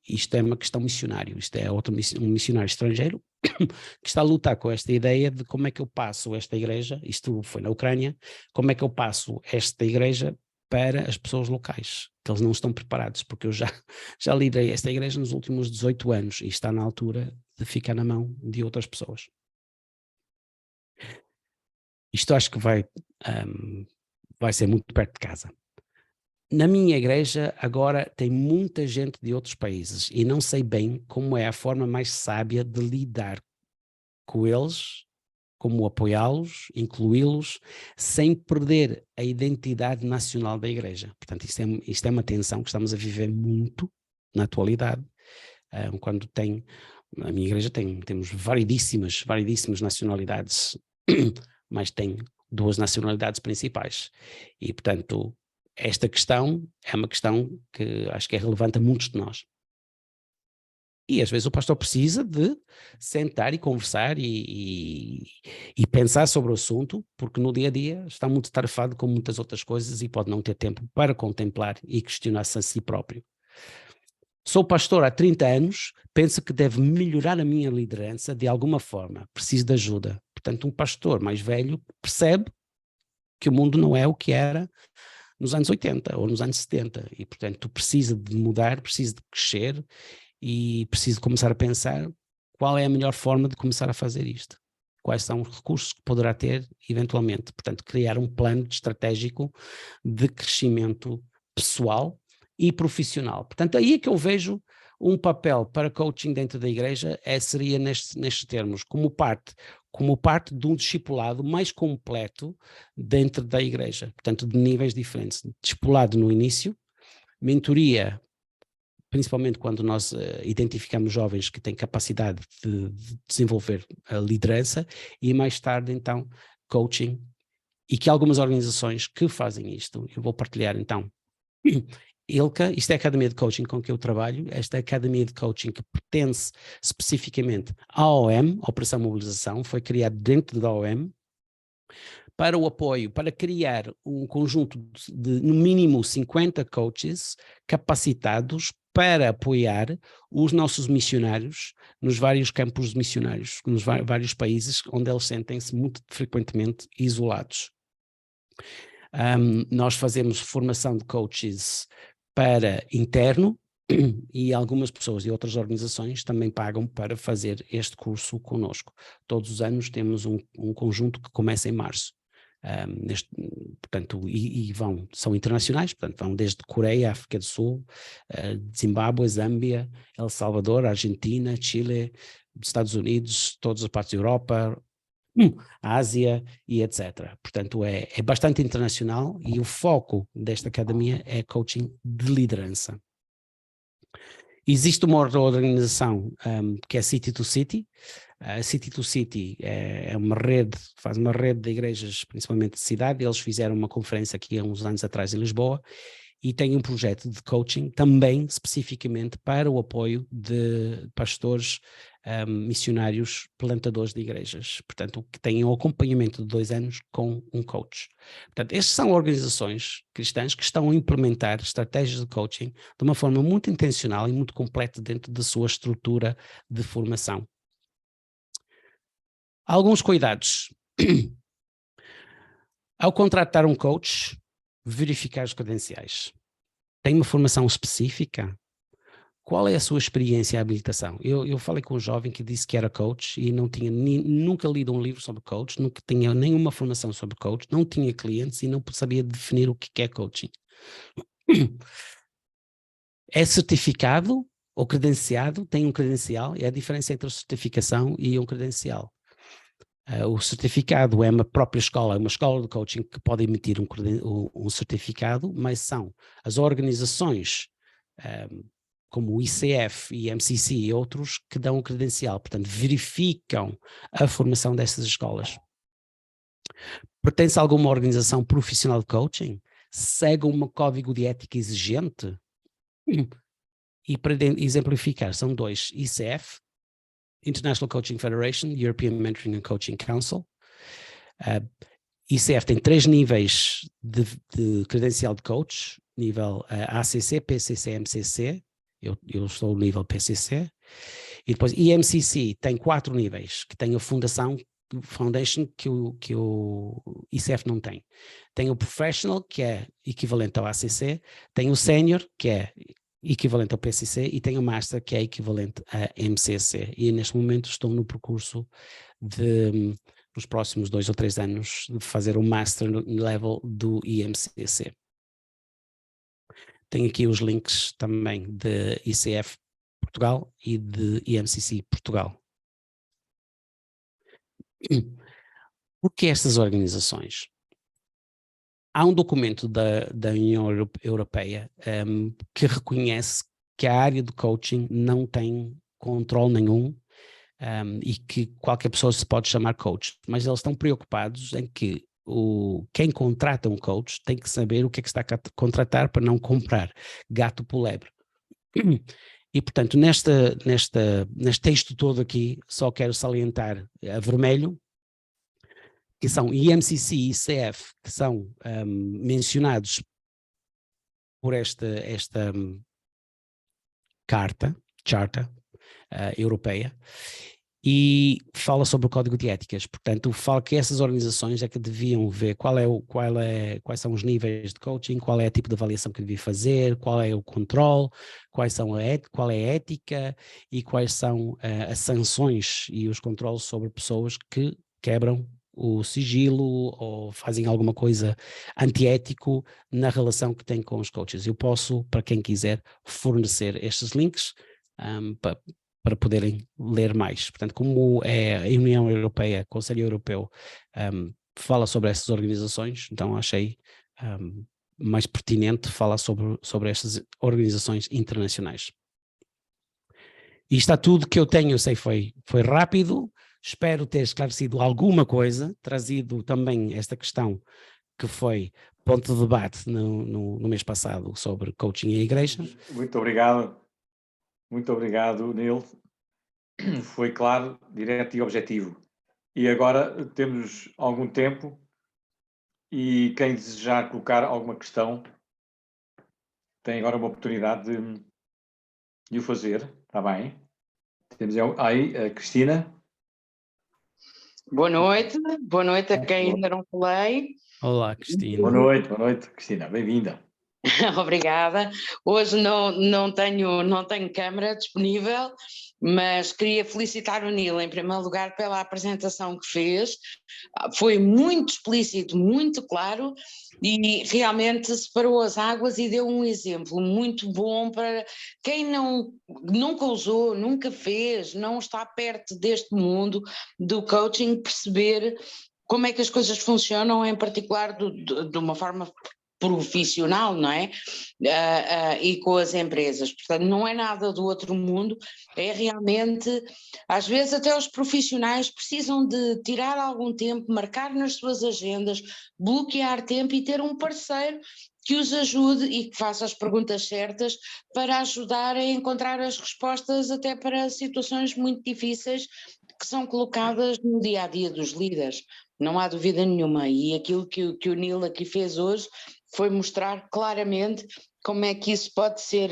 Isto é uma questão missionária, isto é um missionário estrangeiro que está a lutar com esta ideia de como é que eu passo esta igreja, isto foi na Ucrânia, como é que eu passo esta igreja para as pessoas locais, que eles não estão preparados, porque eu já liderei esta igreja nos últimos 18 anos e está na altura de ficar na mão de outras pessoas. Isto acho que vai ser muito perto de casa. Na minha igreja agora tem muita gente de outros países e não sei bem como é a forma mais sábia de lidar com eles, como apoiá-los, incluí-los, sem perder a identidade nacional da igreja. Portanto, isto é uma tensão que estamos a viver muito na atualidade, quando a minha igreja temos variedíssimas nacionalidades, mas tem 2 nacionalidades principais. E, portanto, esta questão é uma questão que acho que é relevante a muitos de nós. E às vezes o pastor precisa de sentar e conversar e pensar sobre o assunto, porque no dia a dia está muito tarefado com muitas outras coisas e pode não ter tempo para contemplar e questionar-se a si próprio. Sou pastor há 30 anos, penso que deve melhorar a minha liderança de alguma forma, preciso de ajuda. Portanto, um pastor mais velho percebe que o mundo não é o que era nos anos 80 ou nos anos 70 e, portanto, precisa de mudar, precisa de crescer e preciso começar a pensar qual é a melhor forma de começar a fazer isto. Quais são os recursos que poderá ter, eventualmente. Portanto, criar um plano estratégico de crescimento pessoal e profissional. Portanto, aí é que eu vejo um papel para coaching dentro da igreja, seria nestes termos, como parte de um discipulado mais completo dentro da igreja. Portanto, de níveis diferentes. Discipulado no início, mentoria, principalmente quando nós identificamos jovens que têm capacidade de desenvolver a liderança, e mais tarde, então, coaching, e que algumas organizações que fazem isto, eu vou partilhar, então, ILCA, isto é a Academia de Coaching com que eu trabalho, esta Academia de Coaching que pertence especificamente à OM, Operação Mobilização, foi criada dentro da OM, para o apoio, para criar um conjunto de no mínimo 50 coaches capacitados para apoiar os nossos missionários nos vários campos missionários, nos vários países onde eles sentem-se muito frequentemente isolados. Nós fazemos formação de coaches para interno e algumas pessoas de outras organizações também pagam para fazer este curso conosco. Todos os anos temos um conjunto que começa em março. Portanto, são internacionais, portanto, vão desde Coreia, África do Sul, Zimbábue, Zâmbia, El Salvador, Argentina, Chile, Estados Unidos, todas as partes da Europa, Ásia e etc. Portanto, é bastante internacional e o foco desta academia é coaching de liderança. Existe uma outra organização que é City to City. A City to City é uma rede, faz uma rede de igrejas, principalmente de cidade. Eles fizeram uma conferência aqui há uns anos atrás em Lisboa e tem um projeto de coaching também especificamente para o apoio de pastores missionários plantadores de igrejas. Portanto, que têm um acompanhamento de 2 anos com um coach. Portanto, estas são organizações cristãs que estão a implementar estratégias de coaching de uma forma muito intencional e muito completa dentro da sua estrutura de formação. Alguns cuidados. Ao contratar um coach, verificar os credenciais. Tem uma formação específica? Qual é a sua experiência e habilitação? Eu falei com um jovem que disse que era coach e não tinha nunca lido um livro sobre coach, nunca tinha nenhuma formação sobre coach, não tinha clientes e não sabia definir o que é coaching. É certificado ou credenciado? Tem um credencial? É a diferença entre a certificação e um credencial. O certificado é uma própria escola, é uma escola de coaching que pode emitir um certificado, mas são as organizações como o ICF e MCC e outros que dão o credencial, portanto verificam a formação dessas escolas. Pertence a alguma organização profissional de coaching? Segue um código de ética exigente? E para exemplificar, são 2, ICF, International Coaching Federation, European Mentoring and Coaching Council. ICF tem 3 níveis de credencial de coach, nível ACC, PCC, MCC, eu estou no nível PCC, e depois IMCC tem 4 níveis, que tem a Foundation que o ICF não tem. Tem o Professional, que é equivalente ao ACC, tem o Senior, que é equivalente ao PCC, e tem o Master, que é equivalente a MCC. E neste momento estou no percurso nos próximos 2 ou 3 anos, de fazer o Master Level do IMCC. Tenho aqui os links também de ICF Portugal e de IMCC Portugal. Por que estas organizações? Há um documento da União Europeia que reconhece que a área de coaching não tem controle nenhum e que qualquer pessoa se pode chamar coach, mas eles estão preocupados em que quem contrata um coach tem que saber o que é que está a contratar para não comprar gato por lebre. E, portanto, neste texto todo aqui, só quero salientar a vermelho, que são IMCC e ICF, que são mencionados por esta charta europeia, e fala sobre o código de éticas. Portanto, fala que essas organizações é que deviam ver quais são os níveis de coaching, qual é o tipo de avaliação que devia fazer, qual é o controle, qual é a ética e quais são as sanções e os controles sobre pessoas que quebram o sigilo ou fazem alguma coisa antiético na relação que têm com os coaches. Eu posso, para quem quiser, fornecer estes links para poderem ler mais. Portanto, como é a União Europeia, o Conselho Europeu fala sobre essas organizações, então achei mais pertinente falar sobre estas organizações internacionais. E está tudo que eu tenho, eu sei, foi rápido, espero ter esclarecido alguma coisa, trazido também esta questão que foi ponto de debate no mês passado sobre coaching e a igreja. Muito obrigado. Muito obrigado, Neil. Foi claro, direto e objetivo. E agora temos algum tempo e quem desejar colocar alguma questão tem agora uma oportunidade de o fazer, está bem? Temos aí a Cristina. Boa noite a quem ainda não falei. Olá, Cristina. Boa noite, Cristina, bem-vinda. Obrigada. Hoje não tenho câmara disponível, mas queria felicitar o Neil em primeiro lugar pela apresentação que fez. Foi muito explícito, muito claro e realmente separou as águas e deu um exemplo muito bom para quem nunca usou, nunca fez, não está perto deste mundo do coaching, perceber como é que as coisas funcionam, em particular de uma forma profissional, não é? E com as empresas. Portanto, não é nada do outro mundo, é realmente, às vezes até os profissionais precisam de tirar algum tempo, marcar nas suas agendas, bloquear tempo e ter um parceiro que os ajude e que faça as perguntas certas para ajudar a encontrar as respostas até para situações muito difíceis que são colocadas no dia a dia dos líderes. Não há dúvida nenhuma, e aquilo que o Neil aqui fez hoje foi mostrar claramente como é que isso pode ser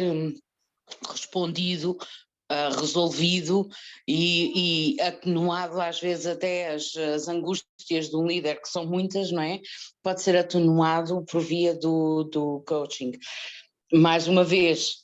respondido, resolvido e atenuado, às vezes até as angústias de um líder, que são muitas, não é? Pode ser atenuado por via do coaching. Mais uma vez,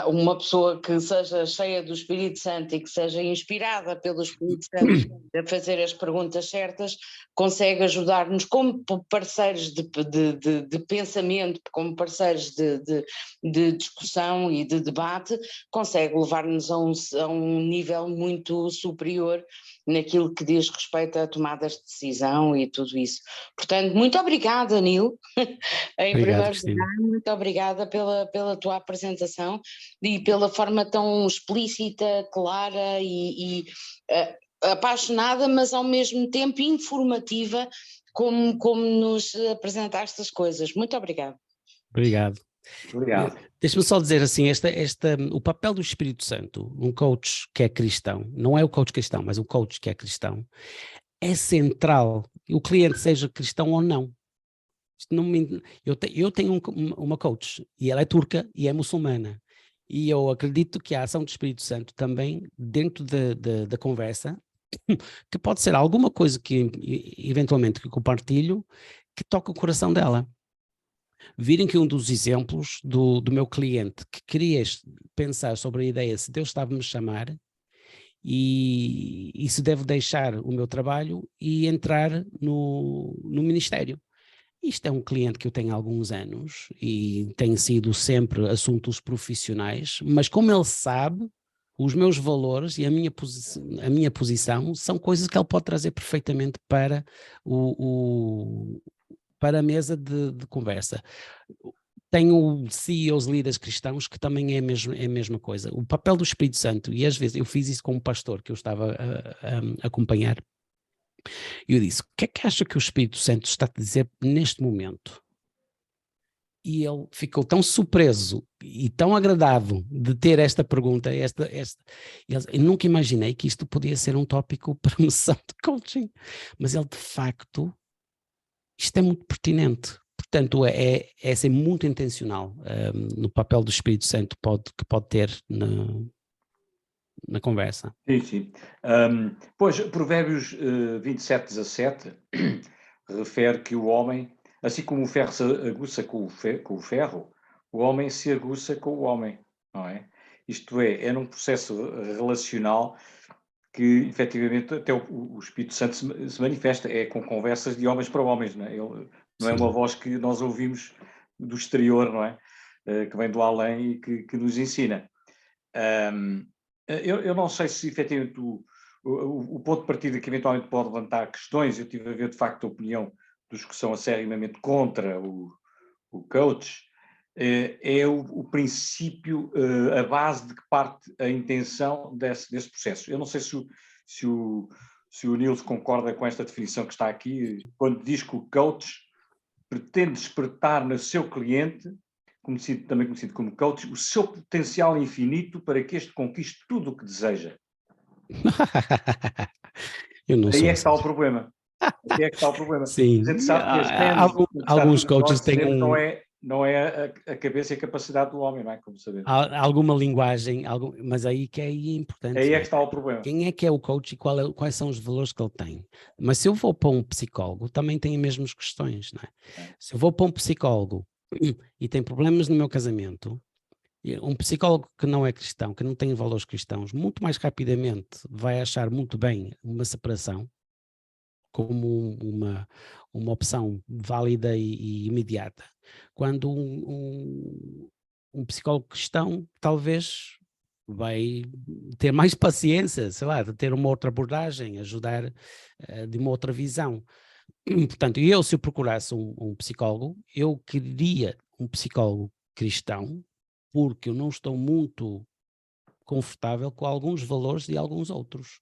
uma pessoa que seja cheia do Espírito Santo e que seja inspirada pelo Espírito Santo a fazer as perguntas certas, consegue ajudar-nos como parceiros de pensamento, como parceiros de discussão e de debate, consegue levar-nos a um nível muito superior naquilo que diz respeito a tomadas de decisão e tudo isso. Portanto, muito obrigada, Neil. Em primeiro lugar, muito obrigada pela tua apresentação e pela forma tão explícita, clara e apaixonada, mas ao mesmo tempo informativa, como nos apresentaste as coisas. Muito obrigada. Obrigado. Obrigado. Deixa-me só dizer assim, o papel do Espírito Santo, um coach que é cristão, não é o coach cristão, mas o coach que é cristão, é central, o cliente seja cristão ou não. Eu tenho uma coach e ela é turca e é muçulmana, e eu acredito que a ação do Espírito Santo também, dentro da conversa, que pode ser alguma coisa que eventualmente que compartilho, que toca o coração dela. Virem que um dos exemplos do meu cliente que queria pensar sobre a ideia se Deus estava a me chamar e se deve deixar o meu trabalho e entrar no ministério. Isto é um cliente que eu tenho há alguns anos e tem sido sempre assuntos profissionais, mas como ele sabe, os meus valores e a minha posição são coisas que ele pode trazer perfeitamente para para a mesa de conversa. Tenho CEOs, líderes cristãos, que também é a mesma coisa. O papel do Espírito Santo, e às vezes eu fiz isso com um pastor que eu estava a acompanhar, e eu disse, o que é que acha que o Espírito Santo está a dizer neste momento? E ele ficou tão surpreso e tão agradado de ter esta pergunta. Eu nunca imaginei que isto podia ser um tópico para uma sessão de coaching. Mas ele, de facto, isto é muito pertinente. Portanto, é ser muito intencional no papel do Espírito Santo que pode ter na conversa. Sim, sim. Pois, Provérbios 27:17 refere que o homem, assim como o ferro se aguça com o ferro, o homem se aguça com o homem, não é? Isto é num processo relacional que, efetivamente, até o Espírito Santo se manifesta, é com conversas de homens para homens, não é? Ele, não é uma voz que nós ouvimos do exterior, não é? Que vem do além e que nos ensina. Eu não sei se efetivamente o ponto de partida que eventualmente pode levantar questões, eu tive a ver de facto a opinião dos que são acerrimamente contra o coach, é o princípio, a base de que parte a intenção desse processo. Eu não sei se o Nils concorda com esta definição que está aqui, quando diz que o coach pretende despertar no seu cliente, também conhecido como coach, o seu potencial infinito para que este conquiste tudo o que deseja. Eu não Aí sou é que está o assim. problema. Aí é que está o problema. Sim, A gente sabe que as alguns coaches têm não é a cabeça e a capacidade do homem, não é? Como sabemos. alguma linguagem, mas aí que é importante. Aí é Né? que está o problema. Quem é que é o coach e quais são os valores que ele tem? Mas se eu vou para um psicólogo, também tem as mesmas questões. Não é? Se eu vou para um psicólogo e tem problemas no meu casamento, um psicólogo que não é cristão, que não tem valores cristãos, muito mais rapidamente vai achar muito bem uma separação como uma opção válida e imediata. Quando um psicólogo cristão talvez vai ter mais paciência, sei lá, de ter uma outra abordagem, ajudar de uma outra visão. Portanto, se eu procurasse um psicólogo, eu queria um psicólogo cristão, porque eu não estou muito confortável com alguns valores e alguns outros.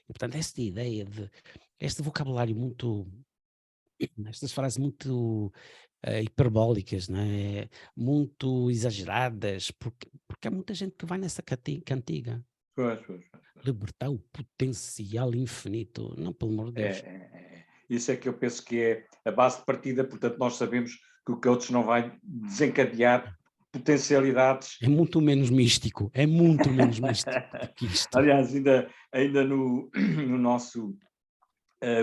E, portanto, esta ideia este vocabulário estas frases muito hiperbólicas, não é? Muito exageradas, porque há muita gente que vai nessa cantiga. Pois. Libertar o potencial infinito. Não, pelo amor de Deus. Isso é que eu penso que é a base de partida, portanto nós sabemos que o coach não vai desencadear potencialidades. É muito menos místico do que isto. Aliás, ainda no nosso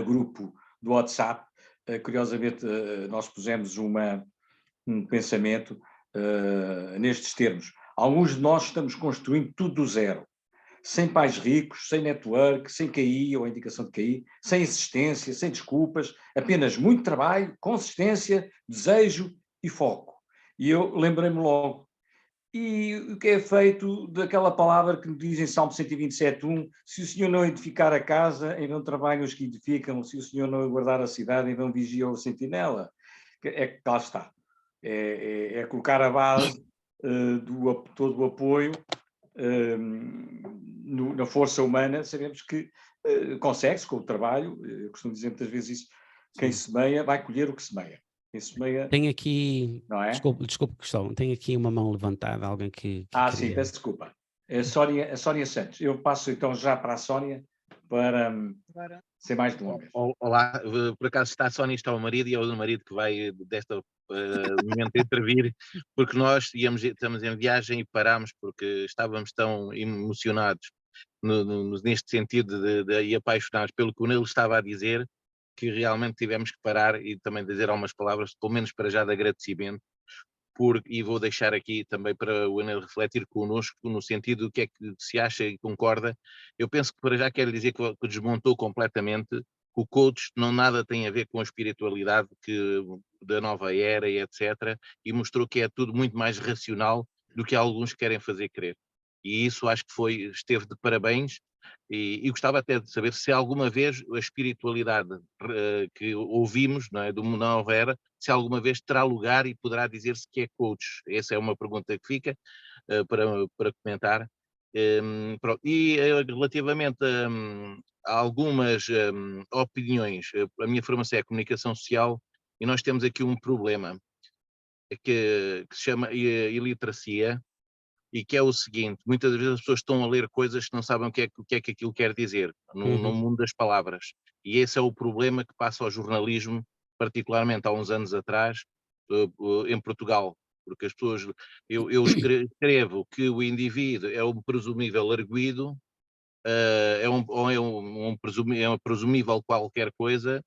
grupo do WhatsApp, curiosamente nós pusemos um pensamento nestes termos. Alguns de nós estamos construindo tudo do zero, sem pais ricos, sem network, sem KI ou indicação de KI, sem existência, sem desculpas, apenas muito trabalho, consistência, desejo e foco. E eu lembrei-me logo, e o que é feito daquela palavra que diz em Salmo 127:1, se o Senhor não edificar a casa, em vão trabalham os que edificam, se o Senhor não guardar a cidade, em vão vigia o sentinela. É que lá está. É colocar a base todo o apoio na força humana. Sabemos que consegue-se com o trabalho. Eu costumo dizer muitas vezes isso: quem semeia vai colher o que semeia. Quem semeia. Tem aqui, não é? Desculpe, questão, tem aqui uma mão levantada, alguém que queria... Sim, peço desculpa. A Sónia Santos. Eu passo então já para a Sónia para ser mais de uma vez. Olá, por acaso está a Sónia, está o marido, e é o marido que vai desta momento intervir, porque nós estamos em viagem e parámos porque estávamos tão emocionados neste sentido e apaixonados pelo que o Nilo estava a dizer, que realmente tivemos que parar e também dizer algumas palavras, pelo menos para já, de agradecimento. E vou deixar aqui também para o Enel refletir connosco no sentido do que é que se acha e concorda. Eu penso que para já quero dizer que desmontou completamente. O coach não nada tem a ver com a espiritualidade da nova era e etc. E mostrou que é tudo muito mais racional do que alguns querem fazer crer. E isso acho que esteve de parabéns. E gostava até de saber se alguma vez a espiritualidade que ouvimos, não é, do nova era, se alguma vez terá lugar e poderá dizer-se que é coach. Essa é uma pergunta que fica para comentar. Relativamente a algumas opiniões, a minha formação é comunicação social e nós temos aqui um problema. que se chama iliteracia, e que é o seguinte: muitas vezes as pessoas estão a ler coisas que não sabem o que é que aquilo quer dizer, no mundo das palavras. E esse é o problema que passa ao jornalismo, particularmente há uns anos atrás, em Portugal. Porque as pessoas, eu escrevo que o indivíduo é um presumível arguido, é um presumível qualquer coisa,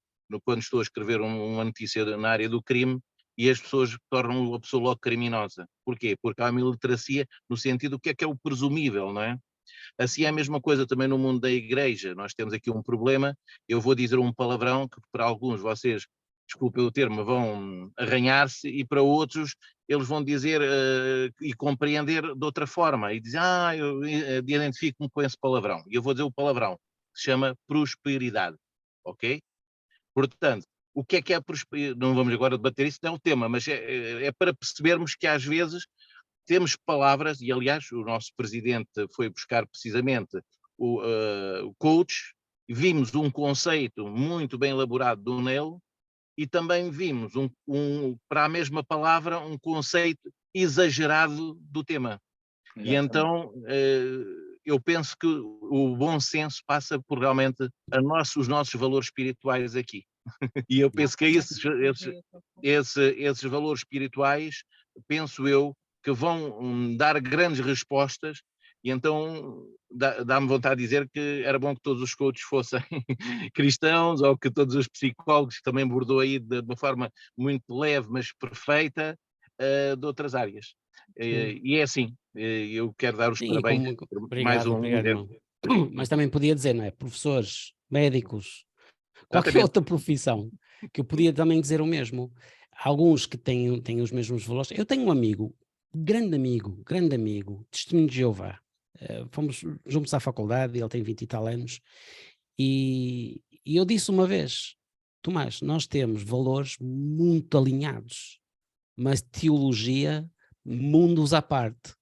quando estou a escrever uma notícia na área do crime, e as pessoas tornam a pessoa logo criminosa. Porquê? Porque há uma iliteracia no sentido do que é o presumível, não é? Assim é a mesma coisa também no mundo da igreja. Nós temos aqui um problema. Eu vou dizer um palavrão que para alguns vocês, desculpem o termo, vão arranhar-se, e para outros eles vão dizer e compreender de outra forma. E dizem, eu identifico-me com esse palavrão. E eu vou dizer o palavrão, que se chama prosperidade. Ok? Portanto, o que é a prosperidade? Não vamos agora debater isso, não é o tema, mas é para percebermos que às vezes temos palavras, e aliás o nosso presidente foi buscar precisamente o coach, vimos um conceito muito bem elaborado nele, e também vimos para a mesma palavra um conceito exagerado do tema. E então eu penso que o bom senso passa por realmente os nossos valores espirituais aqui. E eu penso que esses valores espirituais, penso eu, que vão dar grandes respostas. E então dá-me vontade de dizer que era bom que todos os coaches fossem cristãos, ou que todos os psicólogos, que também abordou aí de uma forma muito leve, mas perfeita, de outras áreas. E é assim, eu quero dar os parabéns por mais um obrigado, mas também podia dizer, não é? Professores, médicos, qualquer Exatamente. outra profissão, que eu podia também dizer o mesmo. Alguns que têm os mesmos valores. Eu tenho um amigo, grande amigo, testemunho de Jeová. Fomos juntos à faculdade, ele tem 20 e tal anos, e eu disse uma vez, Tomás, nós temos valores muito alinhados, mas teologia, mundos à parte.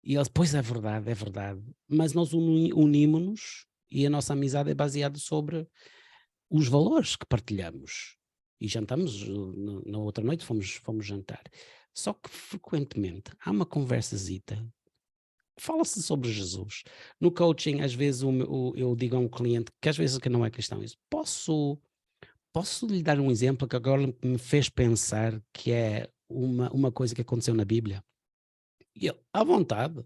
E ele, pois é verdade, mas nós unimos-nos e a nossa amizade é baseada sobre os valores que partilhamos. E jantamos, na outra noite fomos jantar. Só que frequentemente há uma conversazita, fala-se sobre Jesus. No coaching, às vezes eu digo a um cliente que às vezes que não é cristão, isso, posso lhe dar um exemplo que agora me fez pensar que é uma coisa que aconteceu na Bíblia? E ele, à vontade.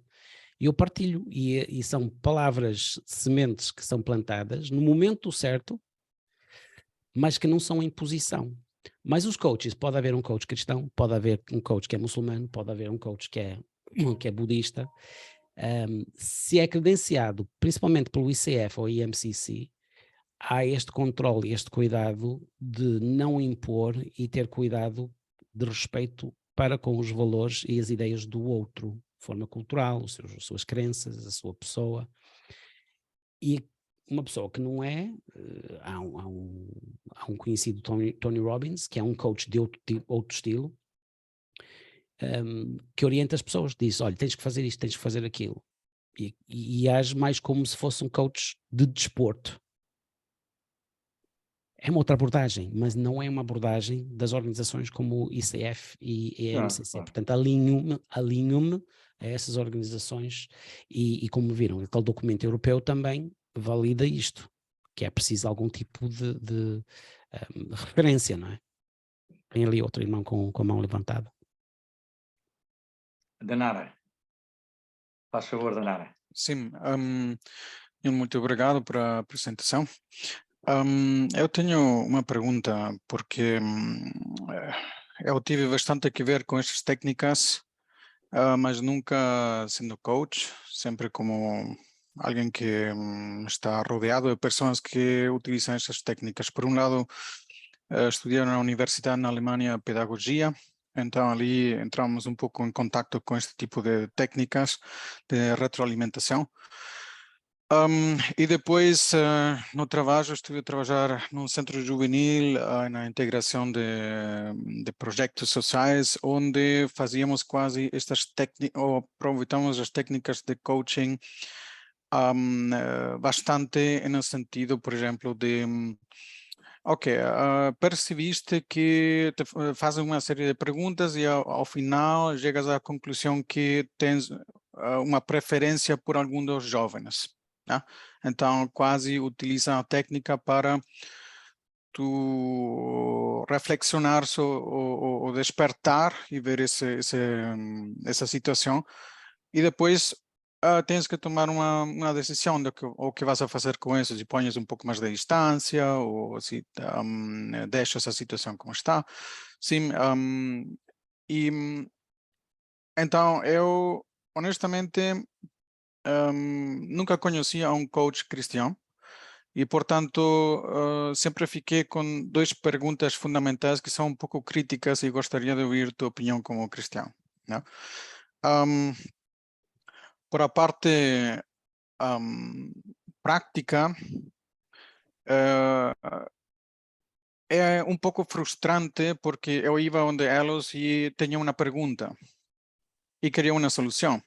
E eu partilho, e são palavras, sementes que são plantadas no momento certo, mas que não são imposição. Mas os coaches, pode haver um coach cristão, pode haver um coach que é muçulmano, pode haver um coach que é budista. Se é credenciado, principalmente pelo ICF ou IMCC, há este controle, este cuidado de não impor e ter cuidado de respeito para com os valores e as ideias do outro, forma cultural, as suas crenças, a sua pessoa. E uma pessoa que não é, há um conhecido Tony Robbins, que é um coach de outro estilo, que orienta as pessoas, diz, olha, tens que fazer isto, tens que fazer aquilo. E age mais como se fosse um coach de desporto. É uma outra abordagem, mas não é uma abordagem das organizações como o ICF e a MCC. Portanto, alinho-me a essas organizações e como viram, aquele documento europeu também valida isto, que é preciso algum tipo de referência, não é? Tem ali outro irmão com a mão levantada. Danara. Faz favor, Danara. Sim, muito obrigado pela apresentação. Eu tenho uma pergunta, porque eu tive bastante a ver com estas técnicas, mas nunca sendo coach, sempre como alguém que está rodeado de pessoas que utilizam estas técnicas. Por um lado, estudei na universidade na Alemanha pedagogia, então ali entramos um pouco em contato com este tipo de técnicas de retroalimentação. E depois, no trabalho, estive a trabalhar num centro juvenil, na integração de projetos sociais, onde fazíamos quase estas técnicas, ou aproveitamos as técnicas de coaching bastante no sentido, por exemplo, de Ok, percebiste que te fazem uma série de perguntas e ao final chegas à conclusão que tens uma preferência por algum dos jovens, né? Então quase utiliza a técnica para tu reflexionar o despertar e ver essa situação e depois tens que tomar uma decisão do que, o que vas a fazer com isso, se pões um pouco mais de distância ou se deixas a situação como está. Sim, e então eu honestamente nunca conhecia um coach cristão e portanto sempre fiquei com duas perguntas fundamentais que são um pouco críticas e gostaria de ouvir tua opinião como cristão, né? Por a parte prática, é um pouco frustrante porque eu ia onde eles e tinha uma pergunta e queria uma solução.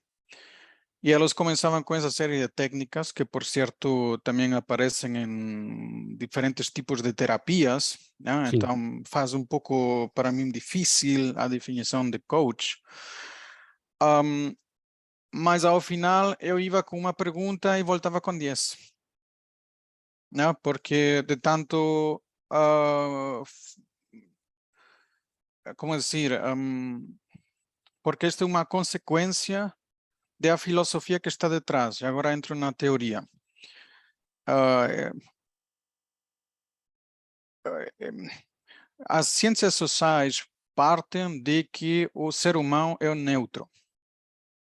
E eles começavam com essa série de técnicas que, por certo, também aparecem em diferentes tipos de terapias, né? Sim. Então faz um pouco, para mim, difícil a definição de coach. Mas ao final eu ia com uma pergunta e voltava com 10. Né? Porque de tanto, como dizer, porque esta é uma consequência da filosofia que está detrás. E agora entro na teoria. As ciências sociais partem de que o ser humano é neutro.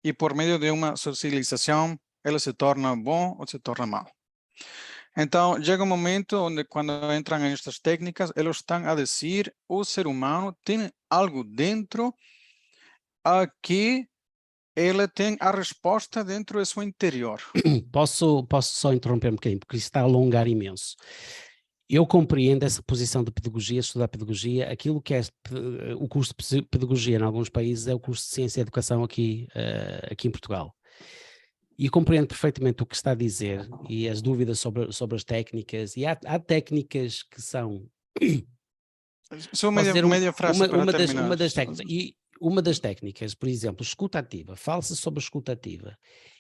E por meio de uma socialização, ele se torna bom ou se torna mau. Então, chega um momento onde, quando entram nestas técnicas, eles estão a dizer o ser humano tem algo dentro que ele tem a resposta dentro do seu interior. Posso só interromper um bocadinho, porque isso está a alongar imenso. Eu compreendo essa posição de pedagogia, estudar pedagogia. Aquilo que é o curso de pedagogia em alguns países é o curso de ciência e educação aqui em Portugal. E compreendo perfeitamente o que está a dizer e as dúvidas sobre as técnicas. E há técnicas que são... Só meia frase para terminar. Uma das técnicas, e uma das técnicas, por exemplo, escuta ativa, fala-se sobre escuta ativa,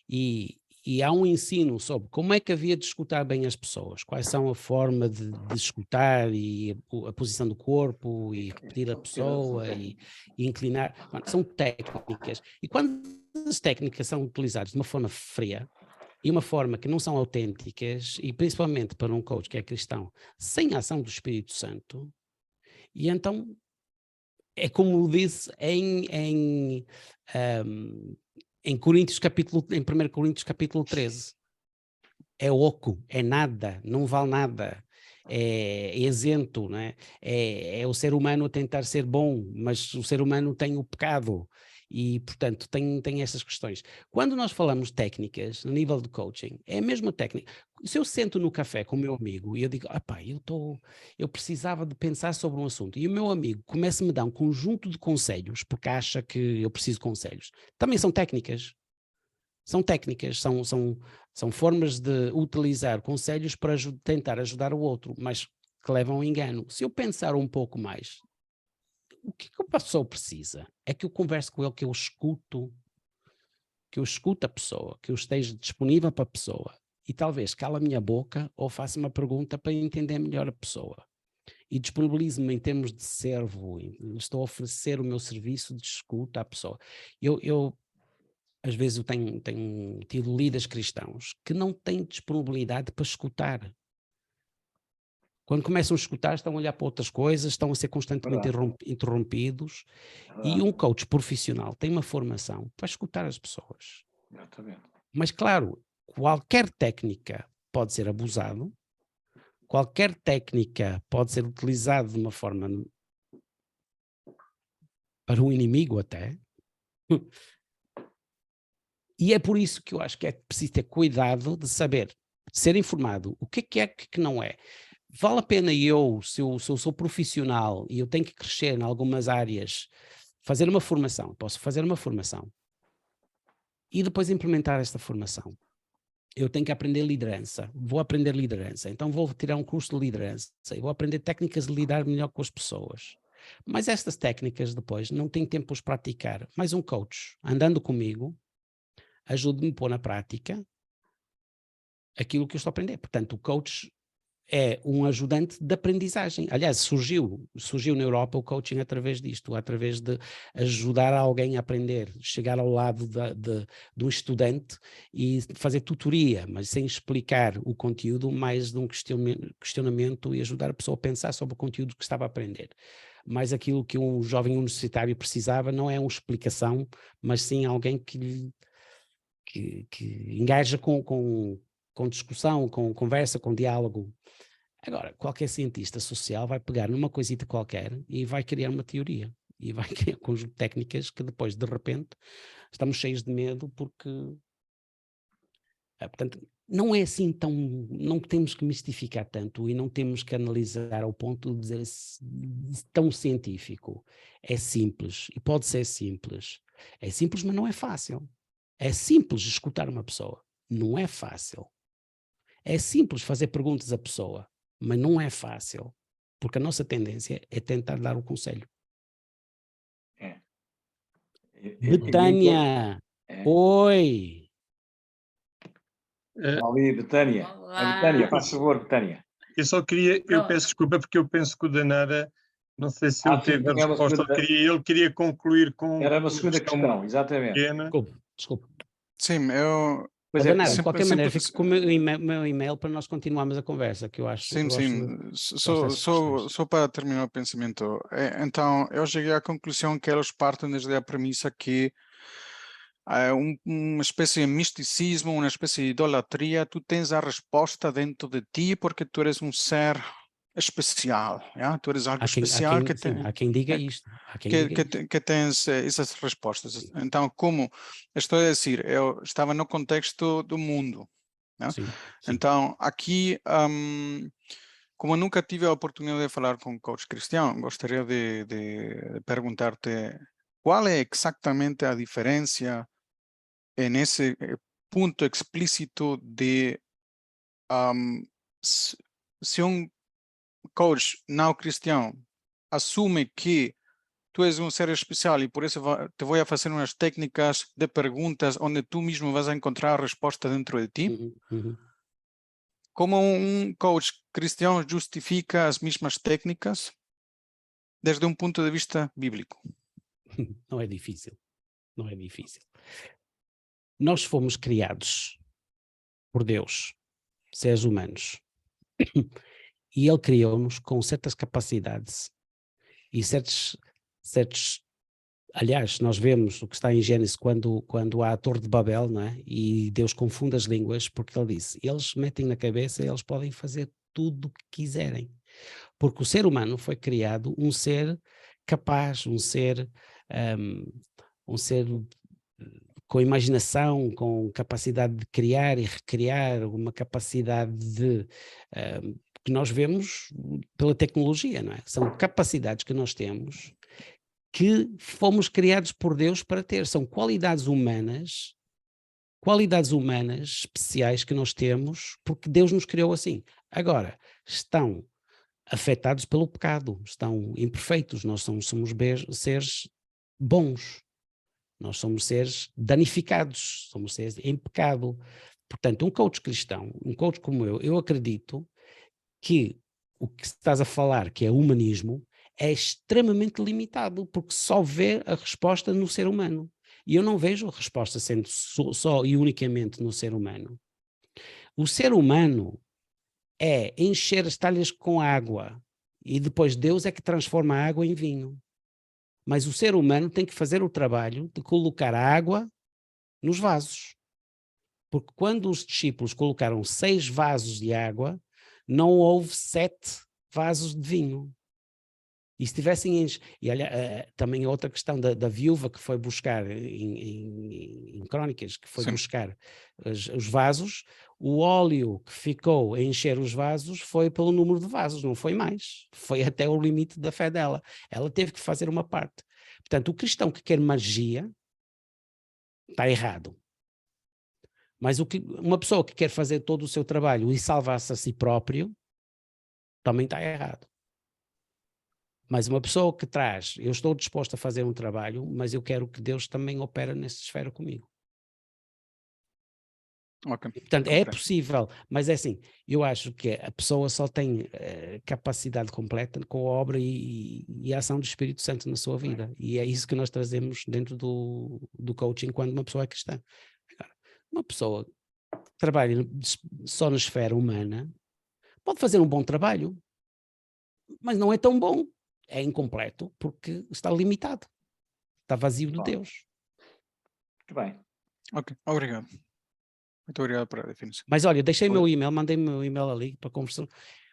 e há um ensino sobre como é que havia de escutar bem as pessoas, quais são a forma de escutar e a posição do corpo e repetir a pessoa e inclinar, são técnicas. E quando as técnicas são utilizadas de uma forma fria, e uma forma que não são autênticas, e principalmente para um coach que é cristão, sem a ação do Espírito Santo, e então é como disse em Coríntios em 1 Coríntios capítulo 13, é oco, é nada, não vale nada, é isento, né? É o ser humano a tentar ser bom, mas o ser humano tem o pecado e, portanto, tem essas questões. Quando nós falamos técnicas, no nível de coaching, é a mesma técnica. Se eu sento no café com o meu amigo e eu digo, eu precisava de pensar sobre um assunto, e o meu amigo começa a me dar um conjunto de conselhos, porque acha que eu preciso de conselhos, também são técnicas. São técnicas, são formas de utilizar conselhos para tentar ajudar o outro, mas que levam ao engano. Se eu pensar um pouco mais, o que a pessoa precisa é que eu converse com ele, que eu escuto a pessoa, que eu esteja disponível para a pessoa e talvez cala a minha boca ou faça uma pergunta para entender melhor a pessoa. E disponibilizo-me em termos de servo, estou a oferecer o meu serviço de escuta à pessoa. Às vezes eu tenho tido líderes cristãos que não têm disponibilidade para escutar. Quando começam a escutar, estão a olhar para outras coisas, estão a ser constantemente interrompidos. E um coach profissional tem uma formação para escutar as pessoas. Exatamente. Mas, claro, qualquer técnica pode ser abusada, qualquer técnica pode ser utilizada de uma forma para um inimigo até. E é por isso que eu acho que é preciso ter cuidado de saber, de ser informado, o que é que não é. Vale a pena se eu sou profissional e eu tenho que crescer em algumas áreas, fazer uma formação, posso fazer uma formação e depois implementar esta formação. eu tenho que aprender liderança, vou aprender liderança, então vou tirar um curso de liderança e vou aprender técnicas de lidar melhor com as pessoas. Mas estas técnicas depois não tenho tempo para os praticar. Mas um coach, andando comigo, ajuda-me a pôr na prática aquilo que eu estou a aprender. Portanto, o coach é um ajudante de aprendizagem. Aliás, surgiu na Europa o coaching através disto, através de ajudar alguém a aprender, chegar ao lado de um estudante e fazer tutoria, mas sem explicar o conteúdo, mais de um questionamento e ajudar a pessoa a pensar sobre o conteúdo que estava a aprender. Mas aquilo que um jovem universitário precisava não é uma explicação, mas sim alguém que engaja com discussão, com conversa, com diálogo. Agora, qualquer cientista social vai pegar numa coisita qualquer e vai criar uma teoria. E vai criar um conjunto de técnicas que depois, de repente, estamos cheios de medo porque... portanto, não é assim tão... Não temos que mistificar tanto e não temos que analisar ao ponto de dizer tão científico. É simples e pode ser simples. É simples, mas não é fácil. É simples escutar uma pessoa. Não é fácil. É simples fazer perguntas à pessoa, mas não é fácil, porque a nossa tendência é tentar dar o conselho. Betânia, oi! Ali, Betânia. A Betânia, faz favor, Betânia. Eu só queria, eu peço desculpa porque eu penso que o Danara, não sei se ele teve a resposta, ele queria concluir com... Era uma segunda questão, exatamente. Desculpa. Sim, eu... Pois Danara, de qualquer maneira, fico com o meu e-mail para nós continuarmos a conversa, que eu acho... Sim, só para terminar o pensamento. Então, eu cheguei à conclusão que eles partem desde a premissa que uma espécie de misticismo, uma espécie de idolatria, tu tens a resposta dentro de ti porque tu eres um ser especial, yeah? Tu eres algo especial há quem diga isto. Que tens essas respostas. Então, como estou a dizer, eu estava no contexto do mundo. Yeah? Sim. Então, aqui, como nunca tive a oportunidade de falar com o coach Cristiano, gostaria de perguntar-te qual é exatamente a diferença nesse ponto explícito de se um coach não cristão assume que tu és um ser especial e por isso te vou a fazer umas técnicas de perguntas onde tu mesmo vas a encontrar a resposta dentro de ti. Como um coach cristão justifica as mesmas técnicas desde um ponto de vista bíblico? Não é difícil. Não é difícil. Nós fomos criados por Deus, seres humanos, e Ele criou-nos com certas capacidades e certos... Aliás, nós vemos o que está em Gênesis quando há a Torre de Babel, não é? E Deus confunde as línguas, porque Ele disse, eles metem na cabeça, eles podem fazer tudo o que quiserem. Porque o ser humano foi criado um ser capaz, um ser com imaginação, com capacidade de criar e recriar, uma capacidade que nós vemos pela tecnologia, não é? São capacidades que nós temos que fomos criados por Deus para ter. São qualidades humanas especiais que nós temos porque Deus nos criou assim. Agora, estão afetados pelo pecado, estão imperfeitos, nós somos seres bons. Nós somos seres danificados, somos seres em pecado. Portanto, um coach cristão, um coach como eu acredito que o que estás a falar, que é humanismo, é extremamente limitado, porque só vê a resposta no ser humano. E eu não vejo a resposta sendo só e unicamente no ser humano. O ser humano é encher as talhas com água e depois Deus é que transforma a água em vinho. Mas o ser humano tem que fazer o trabalho de colocar a água nos vasos. Porque quando os discípulos colocaram 6 vasos de água, não houve 7 vasos de vinho. E se tivessem... E olha, também outra questão da viúva que foi buscar em Crónicas, que foi buscar os vasos, o óleo que ficou a encher os vasos foi pelo número de vasos, não foi mais. Foi até o limite da fé dela. Ela teve que fazer uma parte. Portanto, o cristão que quer magia está errado. Mas uma pessoa que quer fazer todo o seu trabalho e salvar-se a si próprio, também está errado. Mas uma pessoa que traz, eu estou disposto a fazer um trabalho, mas eu quero que Deus também opere nessa esfera comigo. Ok. Portanto, é possível, mas é assim, eu acho que a pessoa só tem capacidade completa com a obra e a ação do Espírito Santo na sua vida. E é isso que nós trazemos dentro do coaching quando uma pessoa é cristã. Uma pessoa que trabalha só na esfera humana pode fazer um bom trabalho, mas não é tão bom. É incompleto porque está limitado. Está vazio de Deus. Muito bem. Ok, obrigado. Muito obrigado pela definição. Mas olha, deixei meu e-mail, mandei meu e-mail ali para conversar,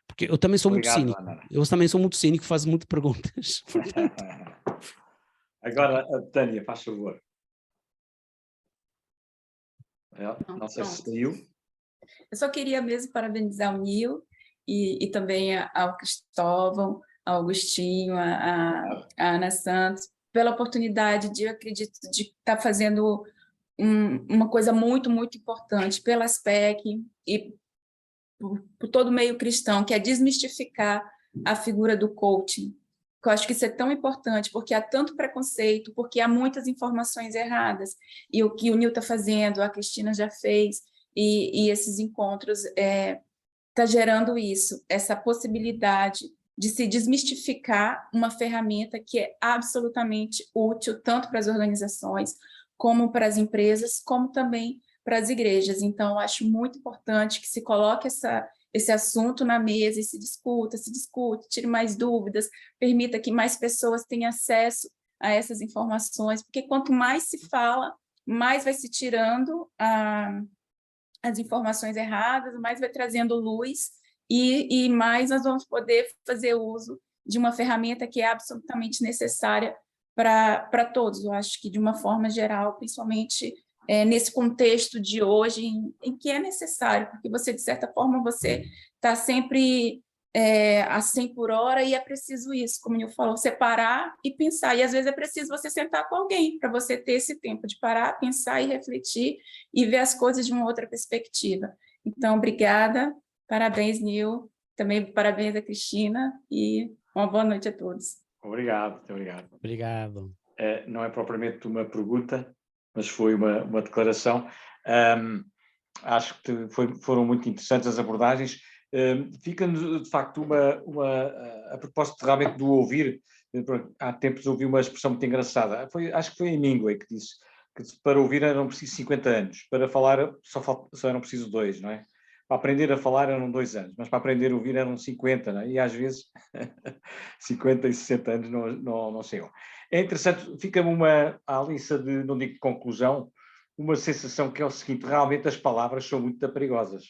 porque eu também sou muito cínico. Eu também sou muito cínico, faço muitas perguntas. Agora, a Tânia, faz favor. Não sei se saiu. Eu só queria mesmo parabenizar o Nil e também ao Cristóvão, ao Augustinho, a Ana Santos, pela oportunidade de, eu acredito, de estar fazendo uma coisa muito, muito importante pela SPEC e por todo o meio cristão, que é desmistificar a figura do coaching. Eu acho que isso é tão importante, porque há tanto preconceito, porque há muitas informações erradas, e o que o Nil está fazendo, a Cristina já fez, e esses encontros está gerando isso, essa possibilidade de se desmistificar uma ferramenta que é absolutamente útil, tanto para as organizações, como para as empresas, como também para as igrejas. Então, eu acho muito importante que se coloque esse assunto na mesa e se discute, tire mais dúvidas, permita que mais pessoas tenham acesso a essas informações, porque quanto mais se fala, mais vai se tirando as informações erradas, mais vai trazendo luz e mais nós vamos poder fazer uso de uma ferramenta que é absolutamente necessária para todos. Eu acho que, de uma forma geral, principalmente nesse contexto de hoje, em que é necessário, porque você, de certa forma, você está sempre a 100 por hora e é preciso isso, como eu falou, separar e pensar. E, às vezes, é preciso você sentar com alguém para você ter esse tempo de parar, pensar e refletir e ver as coisas de uma outra perspectiva. Então, obrigada, parabéns, Nil, também parabéns a Cristina e uma boa noite a todos. Obrigado, muito obrigado. Obrigado. Não é propriamente uma pergunta, mas foi uma declaração. Acho que foram muito interessantes as abordagens. Fica-nos, de facto, a propósito realmente do ouvir. Há tempos ouvi uma expressão muito engraçada. Acho que foi Hemingway que disse que para ouvir eram preciso 50 anos, para falar só eram preciso 2, não é? Para aprender a falar eram 2 anos, mas para aprender a ouvir eram 50, não é? E às vezes 50 e 60 anos não chegam. É interessante, fica-me à lista de, não digo conclusão, uma sensação que é o seguinte: realmente as palavras são muito perigosas.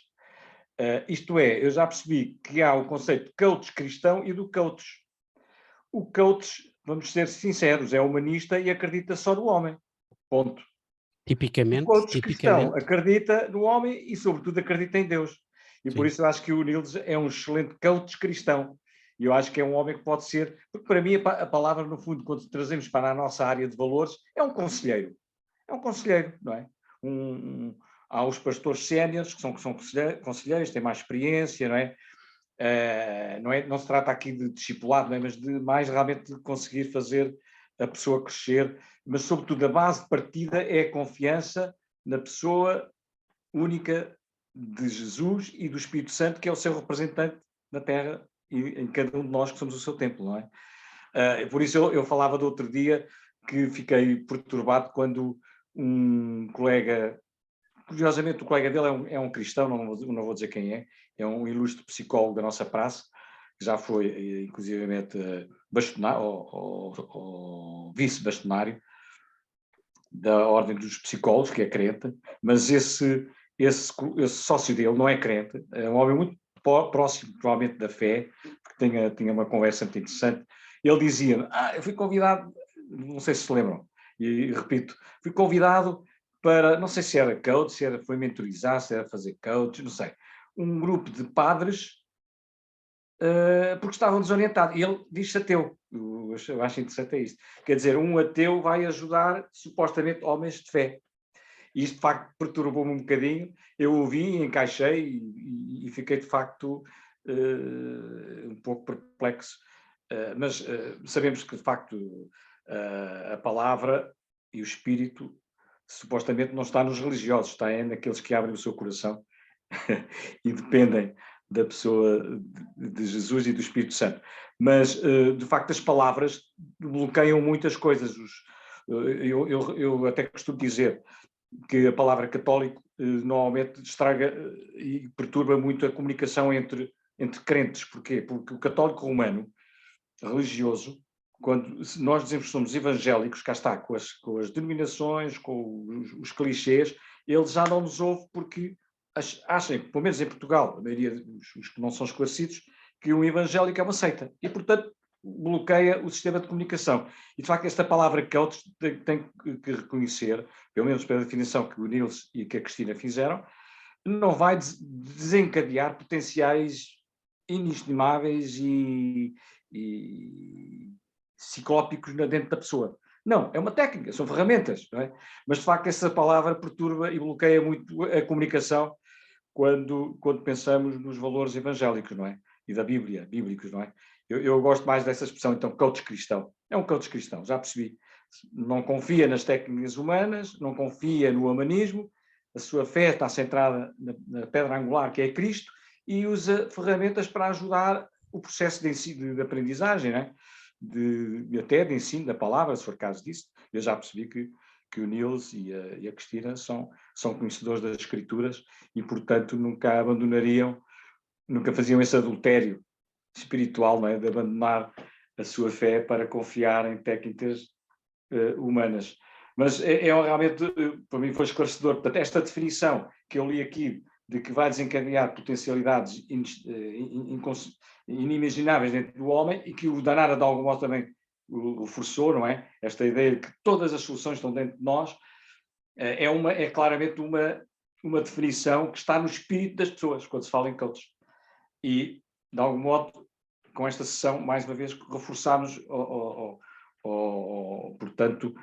Isto é, eu já percebi que há o conceito de coach cristão e do coach. O coach, vamos ser sinceros, é humanista e acredita só no homem. Ponto. Tipicamente. O coach cristão acredita no homem e, sobretudo, acredita em Deus. E por isso eu acho que o Nils é um excelente coach cristão. E eu acho que é um homem que pode ser, porque para mim a palavra, no fundo, quando trazemos para a nossa área de valores, é um conselheiro. É um conselheiro, não é? Há os pastores séniores, que são conselheiros, têm mais experiência, não é? Não se trata aqui de discipulado, não é? Mas de mais realmente de conseguir fazer a pessoa crescer. Mas, sobretudo, a base de partida é a confiança na pessoa única de Jesus e do Espírito Santo, que é o seu representante na Terra e em cada um de nós que somos o seu templo, não é? Por isso eu falava do outro dia que fiquei perturbado quando um colega, curiosamente o colega dele é um cristão, não vou dizer quem é um ilustre psicólogo da nossa praça, que já foi inclusivamente bastonário ou vice-bastonário da Ordem dos Psicólogos, que é crente, mas esse sócio dele não é crente, é um homem muito próximo, provavelmente, da fé, porque tinha uma conversa muito interessante. Ele dizia: eu fui convidado, não sei se se lembram, e repito, fui convidado para, não sei se era coach, foi mentorizar, se era fazer coach, não sei, um grupo de padres, porque estavam desorientados. E ele diz-se ateu. Eu acho interessante isto. Quer dizer, um ateu vai ajudar, supostamente, homens de fé. E isto de facto perturbou-me um bocadinho. Eu ouvi, encaixei e fiquei de facto um pouco perplexo. Mas sabemos que de facto a palavra e o espírito supostamente não está nos religiosos, está naqueles que abrem o seu coração e dependem da pessoa de Jesus e do Espírito Santo. Mas, de facto, as palavras bloqueiam muitas coisas. Eu até costumo dizer que a palavra católico normalmente estraga e perturba muito a comunicação entre crentes. Porquê? Porque o católico romano, religioso, quando nós dizemos que somos evangélicos, cá está, com as denominações, com os clichês, ele já não nos ouve porque acham, pelo menos em Portugal, a maioria dos que não são esclarecidos, que um evangélico é uma seita. E, portanto, bloqueia o sistema de comunicação. E, de facto, esta palavra coach tem que reconhecer, pelo menos pela definição que o Nils e que a Cristina fizeram, não vai desencadear potenciais inestimáveis e ciclópicos dentro da pessoa. Não, é uma técnica, são ferramentas, não é? Mas de facto essa palavra perturba e bloqueia muito a comunicação quando pensamos nos valores evangélicos, não é? E da Bíblia, bíblicos, não é? Eu gosto mais dessa expressão, então, coach cristão. É um coach cristão, já percebi. Não confia nas técnicas humanas, não confia no humanismo, a sua fé está centrada na pedra angular, que é Cristo, e usa ferramentas para ajudar o processo de ensino, de aprendizagem, né? Até de ensino da palavra, se for caso disso. Eu já percebi que o Nils e a Cristina são conhecedores das Escrituras e, portanto, nunca abandonariam, nunca faziam esse adultério espiritual, não é? De abandonar a sua fé para confiar em técnicas humanas. Mas realmente, para mim, foi esclarecedor. Portanto, esta definição que eu li aqui de que vai desencadear potencialidades inimagináveis dentro do homem e que o Danara, de algum modo, também o forçou, não é? Esta ideia de que todas as soluções estão dentro de nós é claramente uma definição que está no espírito das pessoas, quando se fala em coaches. E, de algum modo, com esta sessão, mais uma vez, reforçámos, portanto,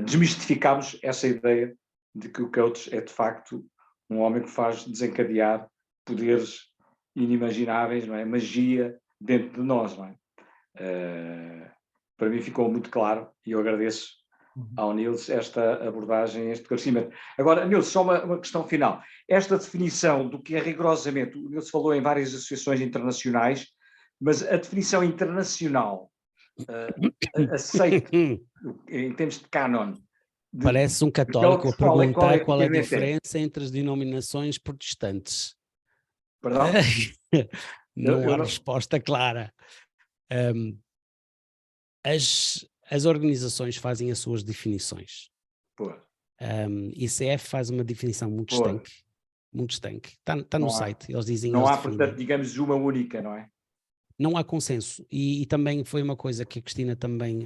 desmistificámos essa ideia de que o coach é, de facto, um homem que faz desencadear poderes inimagináveis, não é? Magia dentro de nós, não é? Para mim ficou muito claro e eu agradeço ao Nils esta abordagem, este esclarecimento. Agora, Nils, só uma questão final. Esta definição do que é rigorosamente, o Nils falou em várias associações internacionais, mas a definição internacional aceita, em termos de canon. Parece um católico a perguntar qual é a diferença entre as denominações protestantes. Perdão? Não há resposta clara. As organizações fazem as suas definições. ICF faz uma definição muito estanque. Muito estanque. Está no site. Eles dizem. Não há, portanto, digamos, uma única, não é? Não há consenso. E também foi uma coisa que a Cristina também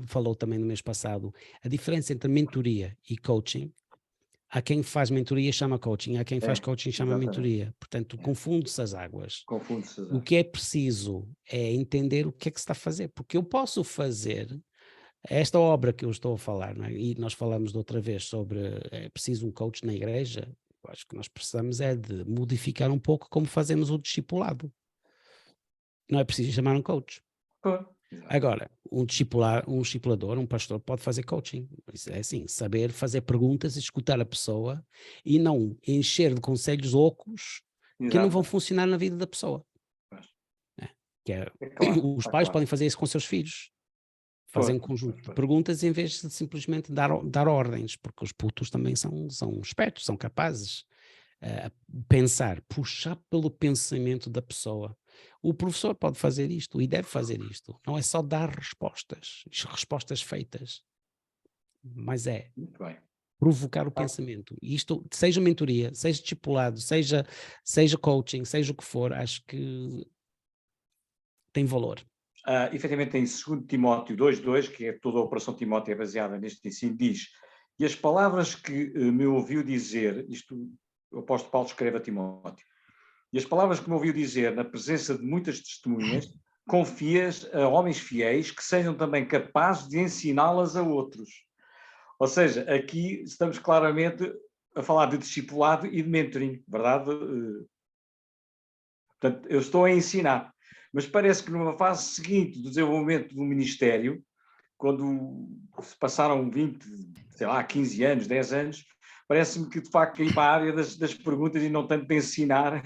falou também no mês passado. A diferença entre mentoria e coaching, há quem faz mentoria chama coaching, há quem faz coaching chama mentoria. Portanto, confunde-se as águas. O que é preciso é entender o que é que se está a fazer. Porque eu posso fazer esta obra que eu estou a falar, não é? E nós falamos de outra vez sobre é preciso um coach na igreja. Eu acho que nós precisamos é de modificar um pouco como fazemos o discipulado. Não é preciso chamar um coach. Agora, um discipulador, um pastor pode fazer coaching. Isso é assim, saber fazer perguntas e escutar a pessoa e não encher de conselhos ocos que não vão funcionar na vida da pessoa. Os pais podem fazer isso com seus filhos. Fazem um conjunto de perguntas em vez de simplesmente dar ordens, porque os putos também são espertos, são capazes de pensar, puxar pelo pensamento da pessoa. O professor pode fazer isto e deve fazer isto. Não é só dar respostas feitas, mas é provocar o pensamento. Isto, seja mentoria, seja discipulado, seja coaching, seja o que for, acho que tem valor. Efetivamente, em 2 Timóteo 2:2, que é toda a Operação Timóteo é baseada neste ensino, diz: e as palavras que me ouviu dizer, isto o apóstolo Paulo escreve a Timóteo, e as palavras que me ouviu dizer na presença de muitas testemunhas, confias a homens fiéis que sejam também capazes de ensiná-las a outros. Ou seja, aqui estamos claramente a falar de discipulado e de mentoring, verdade? Portanto, eu estou a ensinar, mas parece que numa fase seguinte do desenvolvimento do Ministério, quando se passaram 20, sei lá, 15 anos, 10 anos, parece-me que de facto caí para a área das perguntas e não tanto de ensinar.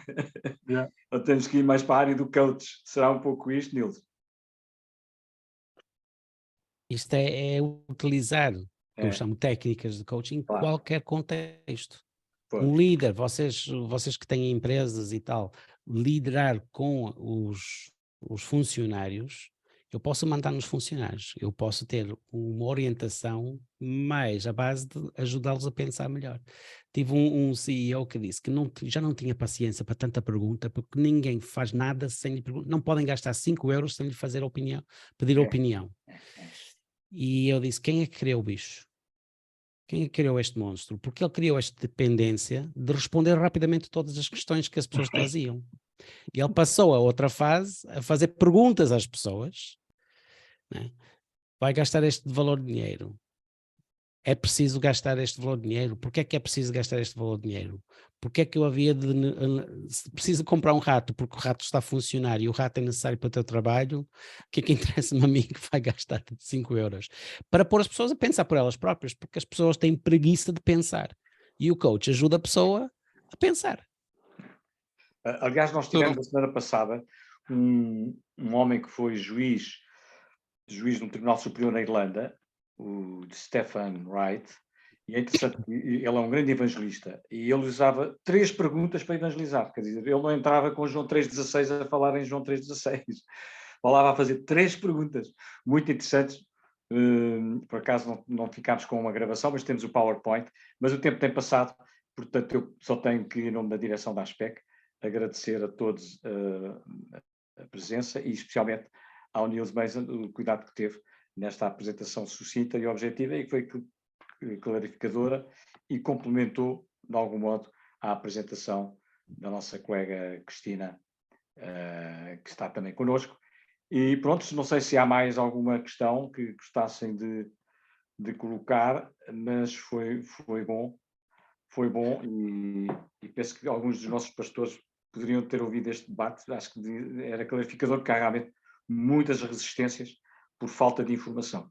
Yeah. Ou temos que ir mais para a área do coach. Será um pouco isto, Nilson? Isto é utilizar, eu chamo técnicas de coaching, em qualquer contexto. Pois. Um líder, vocês que têm empresas e tal, liderar com os funcionários, eu posso mandar nos funcionários, eu posso ter uma orientação mais à base de ajudá-los a pensar melhor. Tive um CEO que disse que já não tinha paciência para tanta pergunta, porque ninguém faz nada sem lhe perguntar. Não podem gastar 5 euros sem lhe fazer pedir opinião. E eu disse, quem é que criou o bicho? Quem é que criou este monstro? Porque ele criou esta dependência de responder rapidamente todas as questões que as pessoas traziam. E ele passou a outra fase a fazer perguntas às pessoas, né? Vai gastar este valor de dinheiro? É preciso gastar este valor de dinheiro? Porquê é que é preciso gastar este valor de dinheiro? Porquê é que eu havia de... Preciso comprar um rato porque o rato está a funcionar e o rato é necessário para o teu trabalho? O que é que interessa-me a mim que vai gastar 5 euros? Para pôr as pessoas a pensar por elas próprias, porque as pessoas têm preguiça de pensar. E o coach ajuda a pessoa a pensar. Aliás, nós tivemos a semana passada um homem que foi juiz no Tribunal Superior na Irlanda, o Stephen Wright, e é interessante, ele é um grande evangelista, e ele usava 3 perguntas para evangelizar, quer dizer, ele não entrava com João 3,16 a falar em João 3,16, falava a fazer 3 perguntas, muito interessantes. Por acaso não ficámos com uma gravação, mas temos o PowerPoint, mas o tempo tem passado, portanto eu só tenho que, em nome da direção da ASPEC, agradecer a todos a presença e especialmente ao Niels Mason o cuidado que teve nesta apresentação sucinta e objetiva e que foi clarificadora e complementou, de algum modo, a apresentação da nossa colega Cristina, que está também connosco. E pronto, não sei se há mais alguma questão que gostassem de colocar, mas foi bom e penso que alguns dos nossos pastores poderiam ter ouvido este debate. Acho que era clarificador, porque há realmente muitas resistências por falta de informação.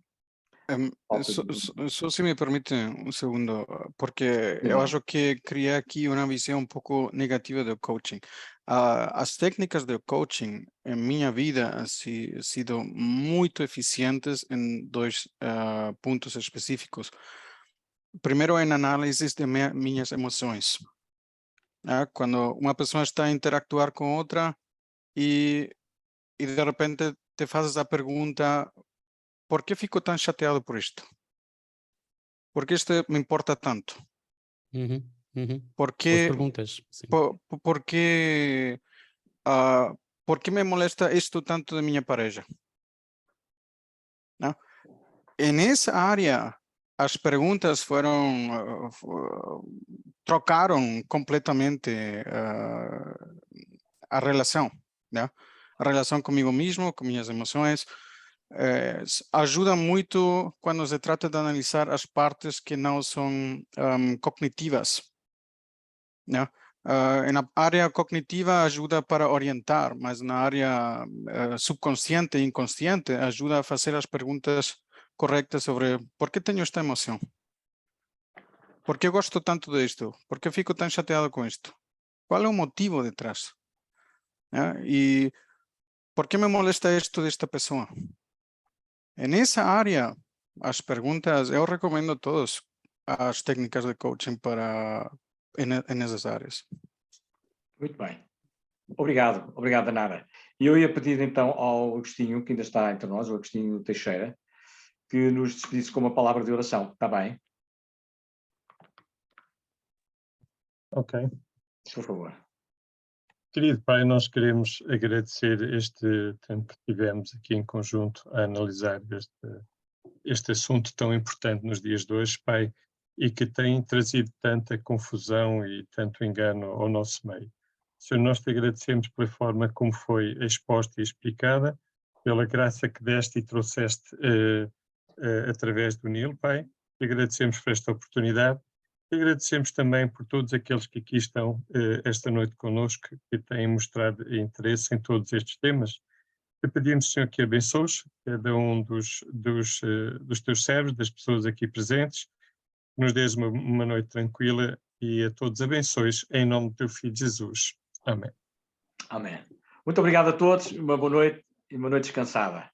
Só se me permite um segundo, porque eu acho que cria aqui uma visão um pouco negativa do coaching. As técnicas de coaching em minha vida han sido muito eficientes em 2 pontos específicos. Primeiro, em análise de minhas emoções. Quando uma pessoa está a interactuar com outra e de repente te fazes a pergunta: por que fico tão chateado por isto? Por que isto me importa tanto? Por que, perguntas, sim. por que me molesta isto tanto de minha pareja? ¿No? En esa área, as perguntas trocaram completamente a relação, né? A relação comigo mesmo, com minhas emoções. Ajuda muito quando se trata de analisar as partes que não são cognitivas, né? Na área cognitiva ajuda para orientar, mas na área subconsciente e inconsciente ajuda a fazer as perguntas corretas sobre por que tenho esta emoção, por que gosto tanto disto, por que fico tão chateado com isto, qual é o motivo detrás, e por que me molesta isto desta pessoa. Nessa área, as perguntas, eu recomendo a todos as técnicas de coaching nessas áreas. Muito bem. Obrigado, Nara. E eu ia pedir então ao Agostinho, que ainda está entre nós, o Agostinho Teixeira, que nos despedisse com uma palavra de oração. Está bem? Ok. Por favor. Querido Pai, nós queremos agradecer este tempo que tivemos aqui em conjunto a analisar este assunto tão importante nos dias de hoje, Pai, e que tem trazido tanta confusão e tanto engano ao nosso meio. Senhor, nós te agradecemos pela forma como foi exposta e explicada, pela graça que deste e trouxeste através do Nil, Pai, agradecemos por esta oportunidade e agradecemos também por todos aqueles que aqui estão esta noite connosco, que têm mostrado interesse em todos estes temas. Eu pedimos, Senhor, que abençoes cada um dos teus servos, das pessoas aqui presentes, que nos dês uma noite tranquila e a todos abençoes, em nome do teu Filho Jesus. Amém. Amém. Muito obrigado a todos, uma boa noite e uma noite descansada.